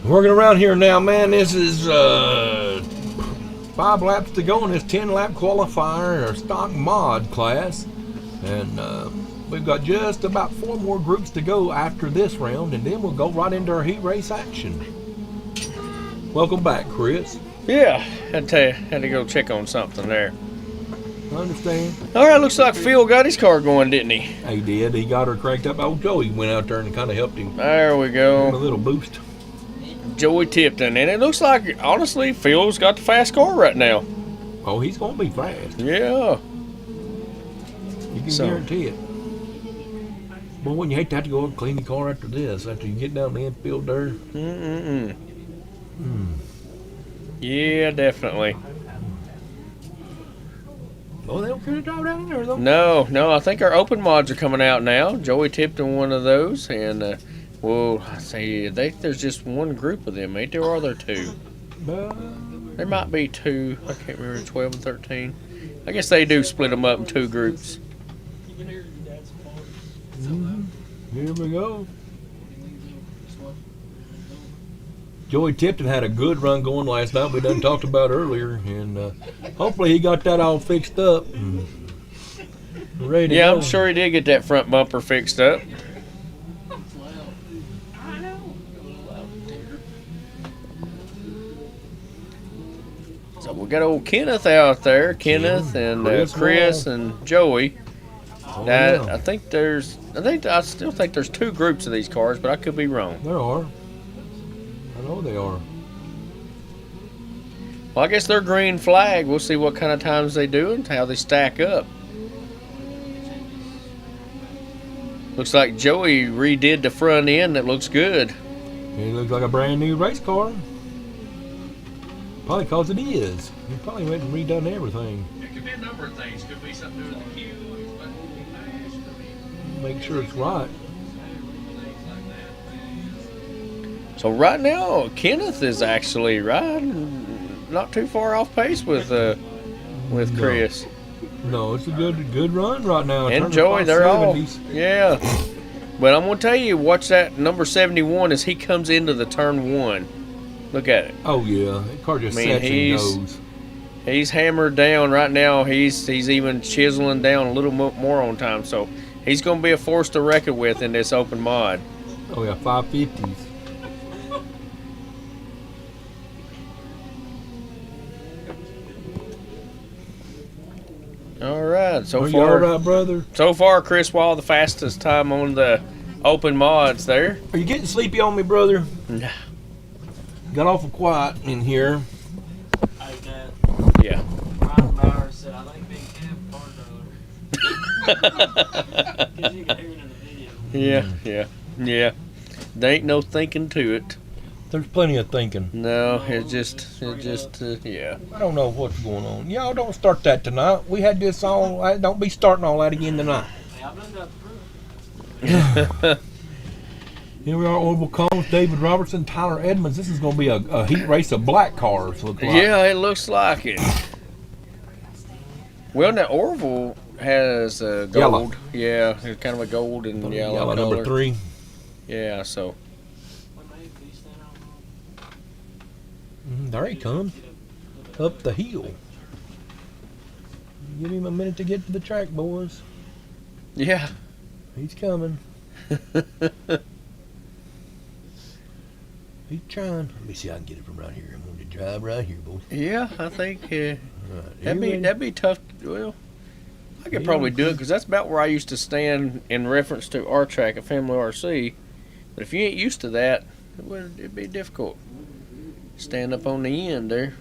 Working around here now, man. This is 5 laps to go in this 10-lap qualifier or stock mod class. And we've got just about 4 more groups to go after this round, and then we'll go right into our heat race action. Welcome back, Chris. Yeah, had to go check on something there. I understand. All right, looks like Phil got his car going, didn't he? He did. He got her cranked up. Oh, Joey went out there and kind of helped him. There we Give him a go. little boost. Joey Tipton. And it looks like, honestly, Phil's got the fast car right now. Oh, he's gonna be fast. Yeah. You can So- guarantee it. Boy, wouldn't you hate to have to go and clean the car after this? After you get down the infield there. Mm-mm-mm. Hmm. Yeah, definitely. Oh, they don't care to drive down in there though. No, I think our open mods are coming out now. Joey tipped in one of those, and well, I say there's just one group of them, ain't there? Or are there two? There might be two. I can't remember, 12 and 13. I guess they do split them up in two groups. Here we go. Joey Tipton had a good run going last night. We done talked about earlier, and hopefully he got that all fixed up. And ready to Yeah, go. I'm sure he did get that front bumper fixed up. So we got old Kenneth out there, Kenneth and Chris and Joey. Oh, Now, yeah. I still think there's two groups of these cars, but I could be wrong. There are. I know they are. Well, I guess they're green flag. We'll see what kind of times they do and how they stack up. Looks like Joey redid the front end. That looks good. It looks like a brand new race car. Probably because it is. He probably went and redone everything. It could be a number of things. Could be something to do with the queue. Make sure it's right. So right now, Kenneth is actually riding not too far off pace with No. Chris No, it's a good run right now. and Turning Joey. They're all 570s. yeah. But I'm gonna tell you, watch that number 71 as he comes into the turn one. Look at it. Oh yeah, that car just I mean, sets and he's- goes. He's hammered down right now. He's even chiseling down a little more on time. So he's gonna be a force to reckon with in this open mod. Oh yeah, 550s. All right. So Are you all far, right, brother? Chris Wall the fastest time on the open mods there. Are you getting sleepy on me, brother? Nah. Got awful quiet in here. Hey, Dad. Yeah. Ryan Bauer said, I like being camp car driver. Because you can hear it in the video. Yeah. There ain't no thinking to it. There's plenty of thinking. No, it just, yeah. I don't know what's going on. Y'all don't start that tonight. We had this all. Don't be starting all that again tonight. Hey, I've done that proof. Here we are, Orville Combs, David Robertson, Tyler Edmonds. This is going to be a heat race of black cars. Look like. Yeah, it looks like it. Well, now Orville has gold. Yellow. Yeah, it's kind of a gold and yellow color. number 3. Yeah, so What made these stand out? There he comes. Up the hill. Give him a minute to get to the track, boys. yeah. He's coming. He's trying. Let me see if I can get it from right here. I'm going to drive right here, boys. Yeah, I think Right, that'd be tough. Well, I could probably do it because that's about where I used to stand in reference to our track at Family RC. But if you ain't used to that, it'd be difficult. Stand up on the end there.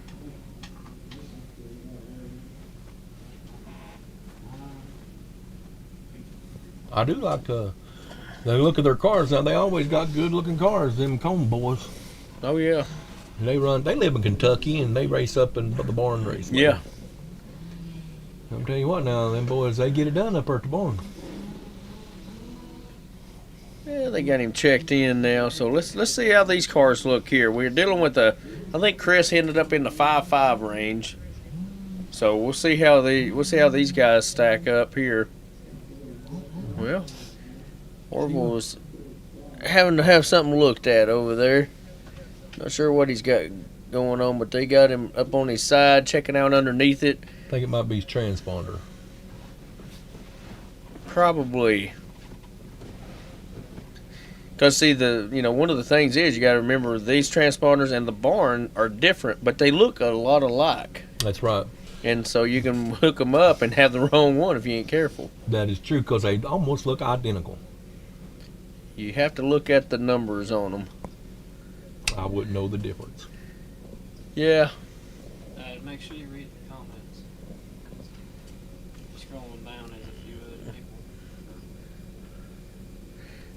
I do like the look of their cars. Now, they always got good-looking cars, them Cone boys. Oh yeah, They live in Kentucky, and they race up in the barn race. yeah. I'm telling you what now, them boys, they get it done up at the barn. Yeah, they got him checked in now. So let's see how these cars look here. We're dealing with I think Chris ended up in the 5.5 range. So we'll see how these guys stack up here. Well, Orville was having to have something looked at over there. Not sure what he's got going on, but they got him up on his side, checking out underneath it. I think it might be his transponder. Probably. Because see, one of the things is you got to remember these transponders and the barn are different, but they look a lot alike. That's right. And so you can hook them up and have the wrong one if you ain't careful. That is true, because they almost look identical. You have to look at the numbers on them. I wouldn't know the difference. Yeah. Make sure you read the comments. scrolling down, there's a few other people.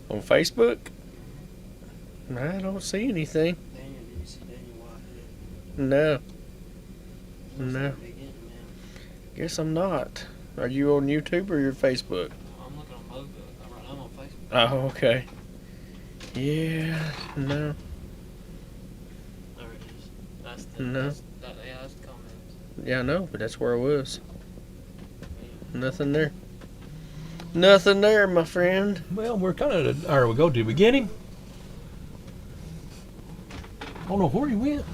On Facebook? I don't see anything. Daniel, did you see Daniel Whitehead? No. Must No. not be getting him now. Guess I'm not. Are you on YouTube or your Facebook? I'm looking on both. I'm on Facebook. Oh, okay. Yeah, no. There it is. That's the. No. That's the comments. Yeah, I know, but that's where I was. Nothing there. Nothing there, my friend. Well, we're kind of. There we go. Did we get him? I don't know where he went.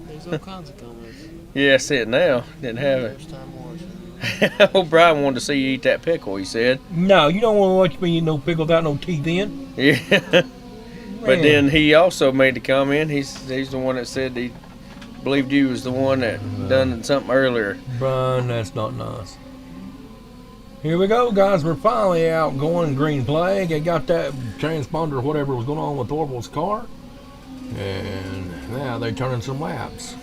There's all kinds of comments. Yeah, I see it now. Didn't have it. First time watching. O'Brien wanted to see you eat that pickle, he said. No, you don't want to watch me eat no pickle without no teeth in. Yeah. But then he also made the comment. He's the one that said he believed you was the one that done something earlier. Brian, that's not nice. Here we go, guys. We're finally out going green flag. I got that transponder, whatever was going on with Orville's car. And now they're turning some laps.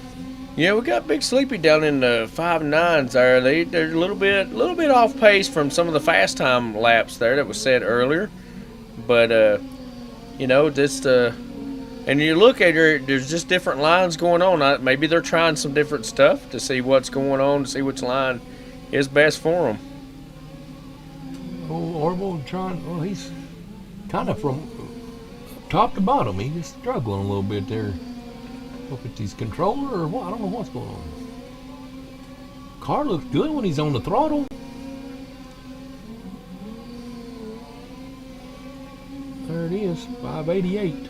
Yeah, we got Big Sleepy down in the 5.9s there. They're a little bit off pace from some of the fast time laps there that was said earlier. But you know, just and you look at it, there's just different lines going on. Maybe they're trying some different stuff to see what's going on, to see which line is best for them. Oh, Orville trying. Well, he's kind of from top to bottom. He's just struggling a little bit there. Hope it's his controller or what? I don't know what's going on. Car looks good when he's on the throttle. There it is, 588.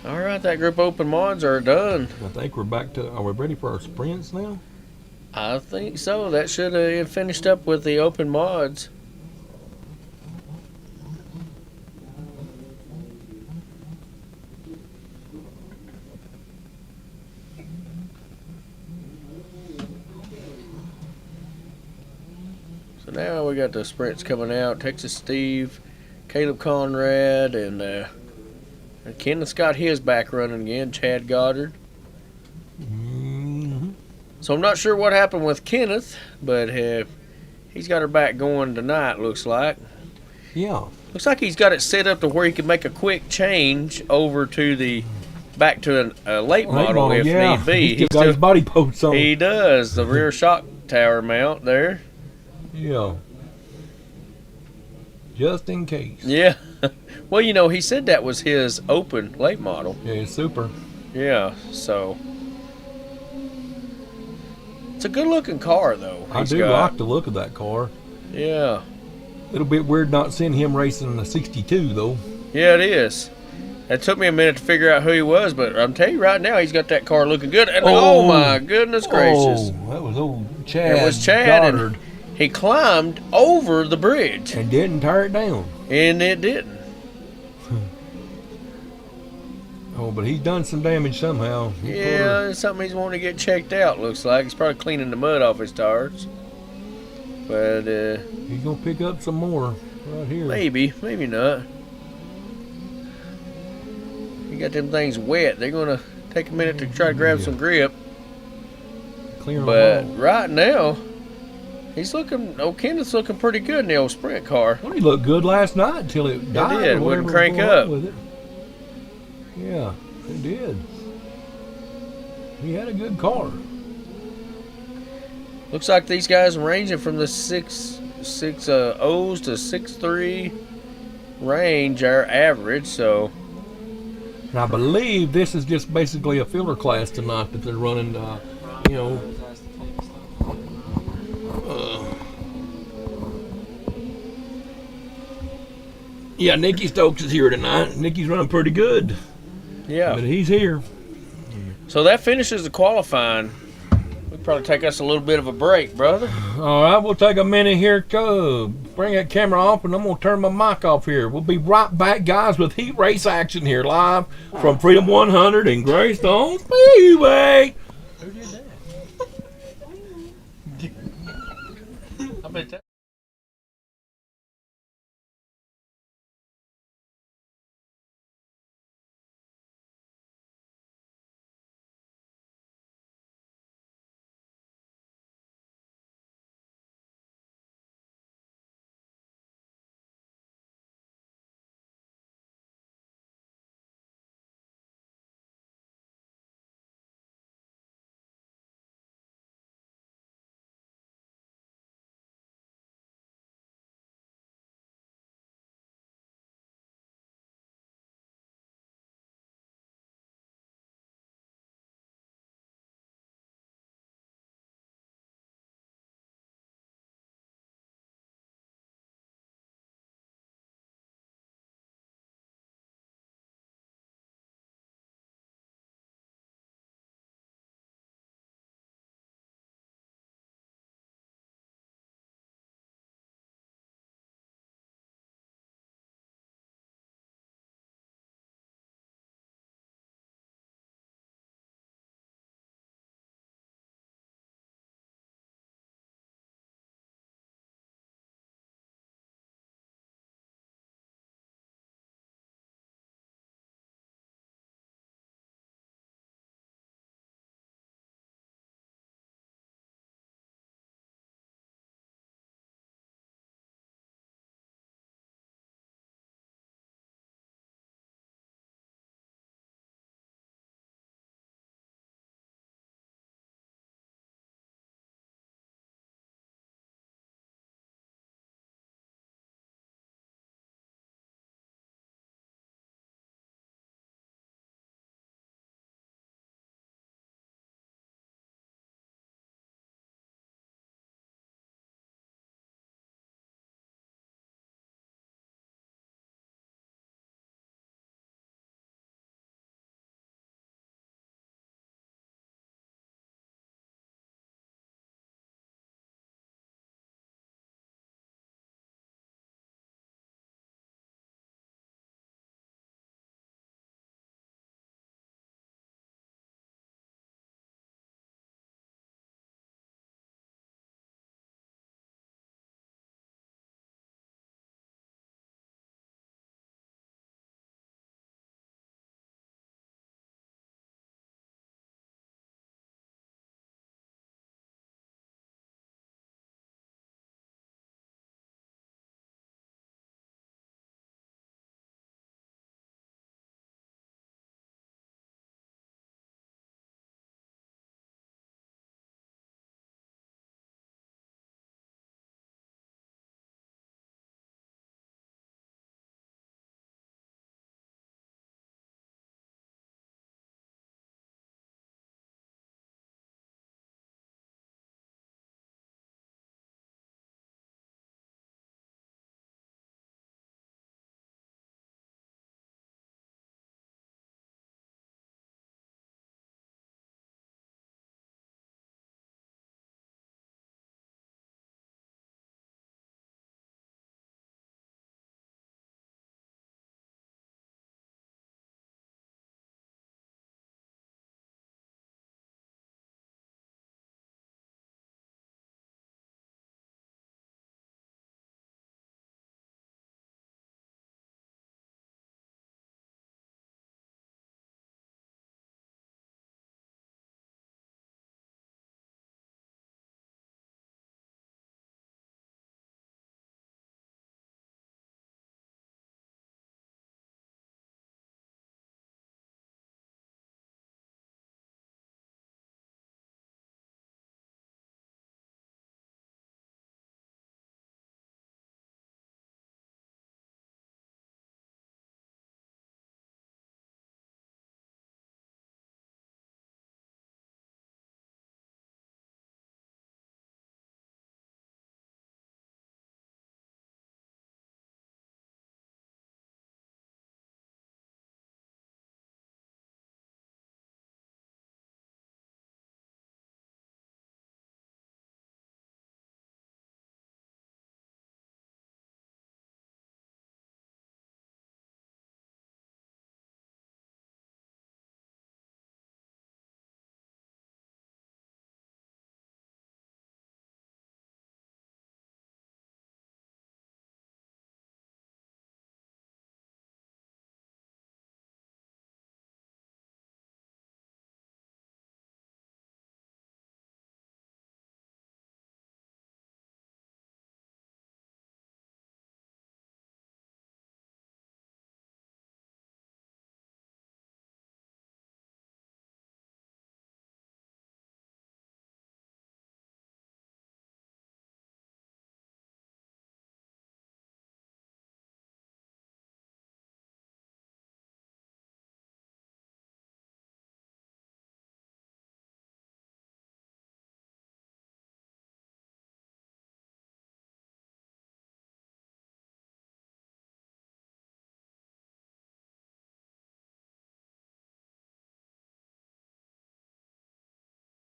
All right, that group open mods are done. I think we're back to. Are we ready for our sprints now? I think so. That should have finished up with the open mods. So now we got the sprints coming out. Texas Steve, Caleb Conrad, and Kenneth's got his back running again. Chad Goddard. Mm-hmm. So I'm not sure what happened with Kenneth, but he's got her back going tonight, looks like. Yeah. Looks like he's got it set up to where he can make a quick change over to back to a late model if yeah. need be. He's still got his body posts on. He does. The rear shock tower mount there. Yeah. Just in case. Yeah. Well, you know, he said that was his open late model. Yeah, it's super. Yeah, so. It's a good looking car, though. I do like the look of that car. Yeah. A little bit weird not seeing him racing the 62, though. Yeah, it is. It took me a minute to figure out who he was, but I'm telling you right now, he's got that car looking good. And oh my goodness gracious. Oh, that was old Chad. It was Chad, Goddard. and he climbed over the bridge. And didn't tear it down. And it didn't. Oh, but he's done some damage somehow. Yeah, it's something he's wanting to get checked out, looks like. He's probably cleaning the mud off his tires. But, he's going to pick up some more right here. maybe not. You got them things wet. They're going to take a minute to try to grab some grip. Clear them But all. right now, Kenneth's looking pretty good in the old sprint car. Well, he looked good last night until it died. did. or Wouldn't whatever crank was going on up. with it. Yeah, it did. He had a good car. Looks like these guys are ranging from the 6 O's to 6.3 range, our average. So, And I believe this is just basically a filler class tonight that they're running, you know. Yeah, Nicky Stokes is here tonight. Nicky's running pretty good, yeah. but he's here. So that finishes the qualifying. It'll probably take us a little bit of a break, brother. All right, we'll take a minute here to bring that camera off, and I'm going to turn my mic off here. We'll be right back, guys, with heat race action here live from Freedom 100 in Greystone Speedway. Who did that? I bet that.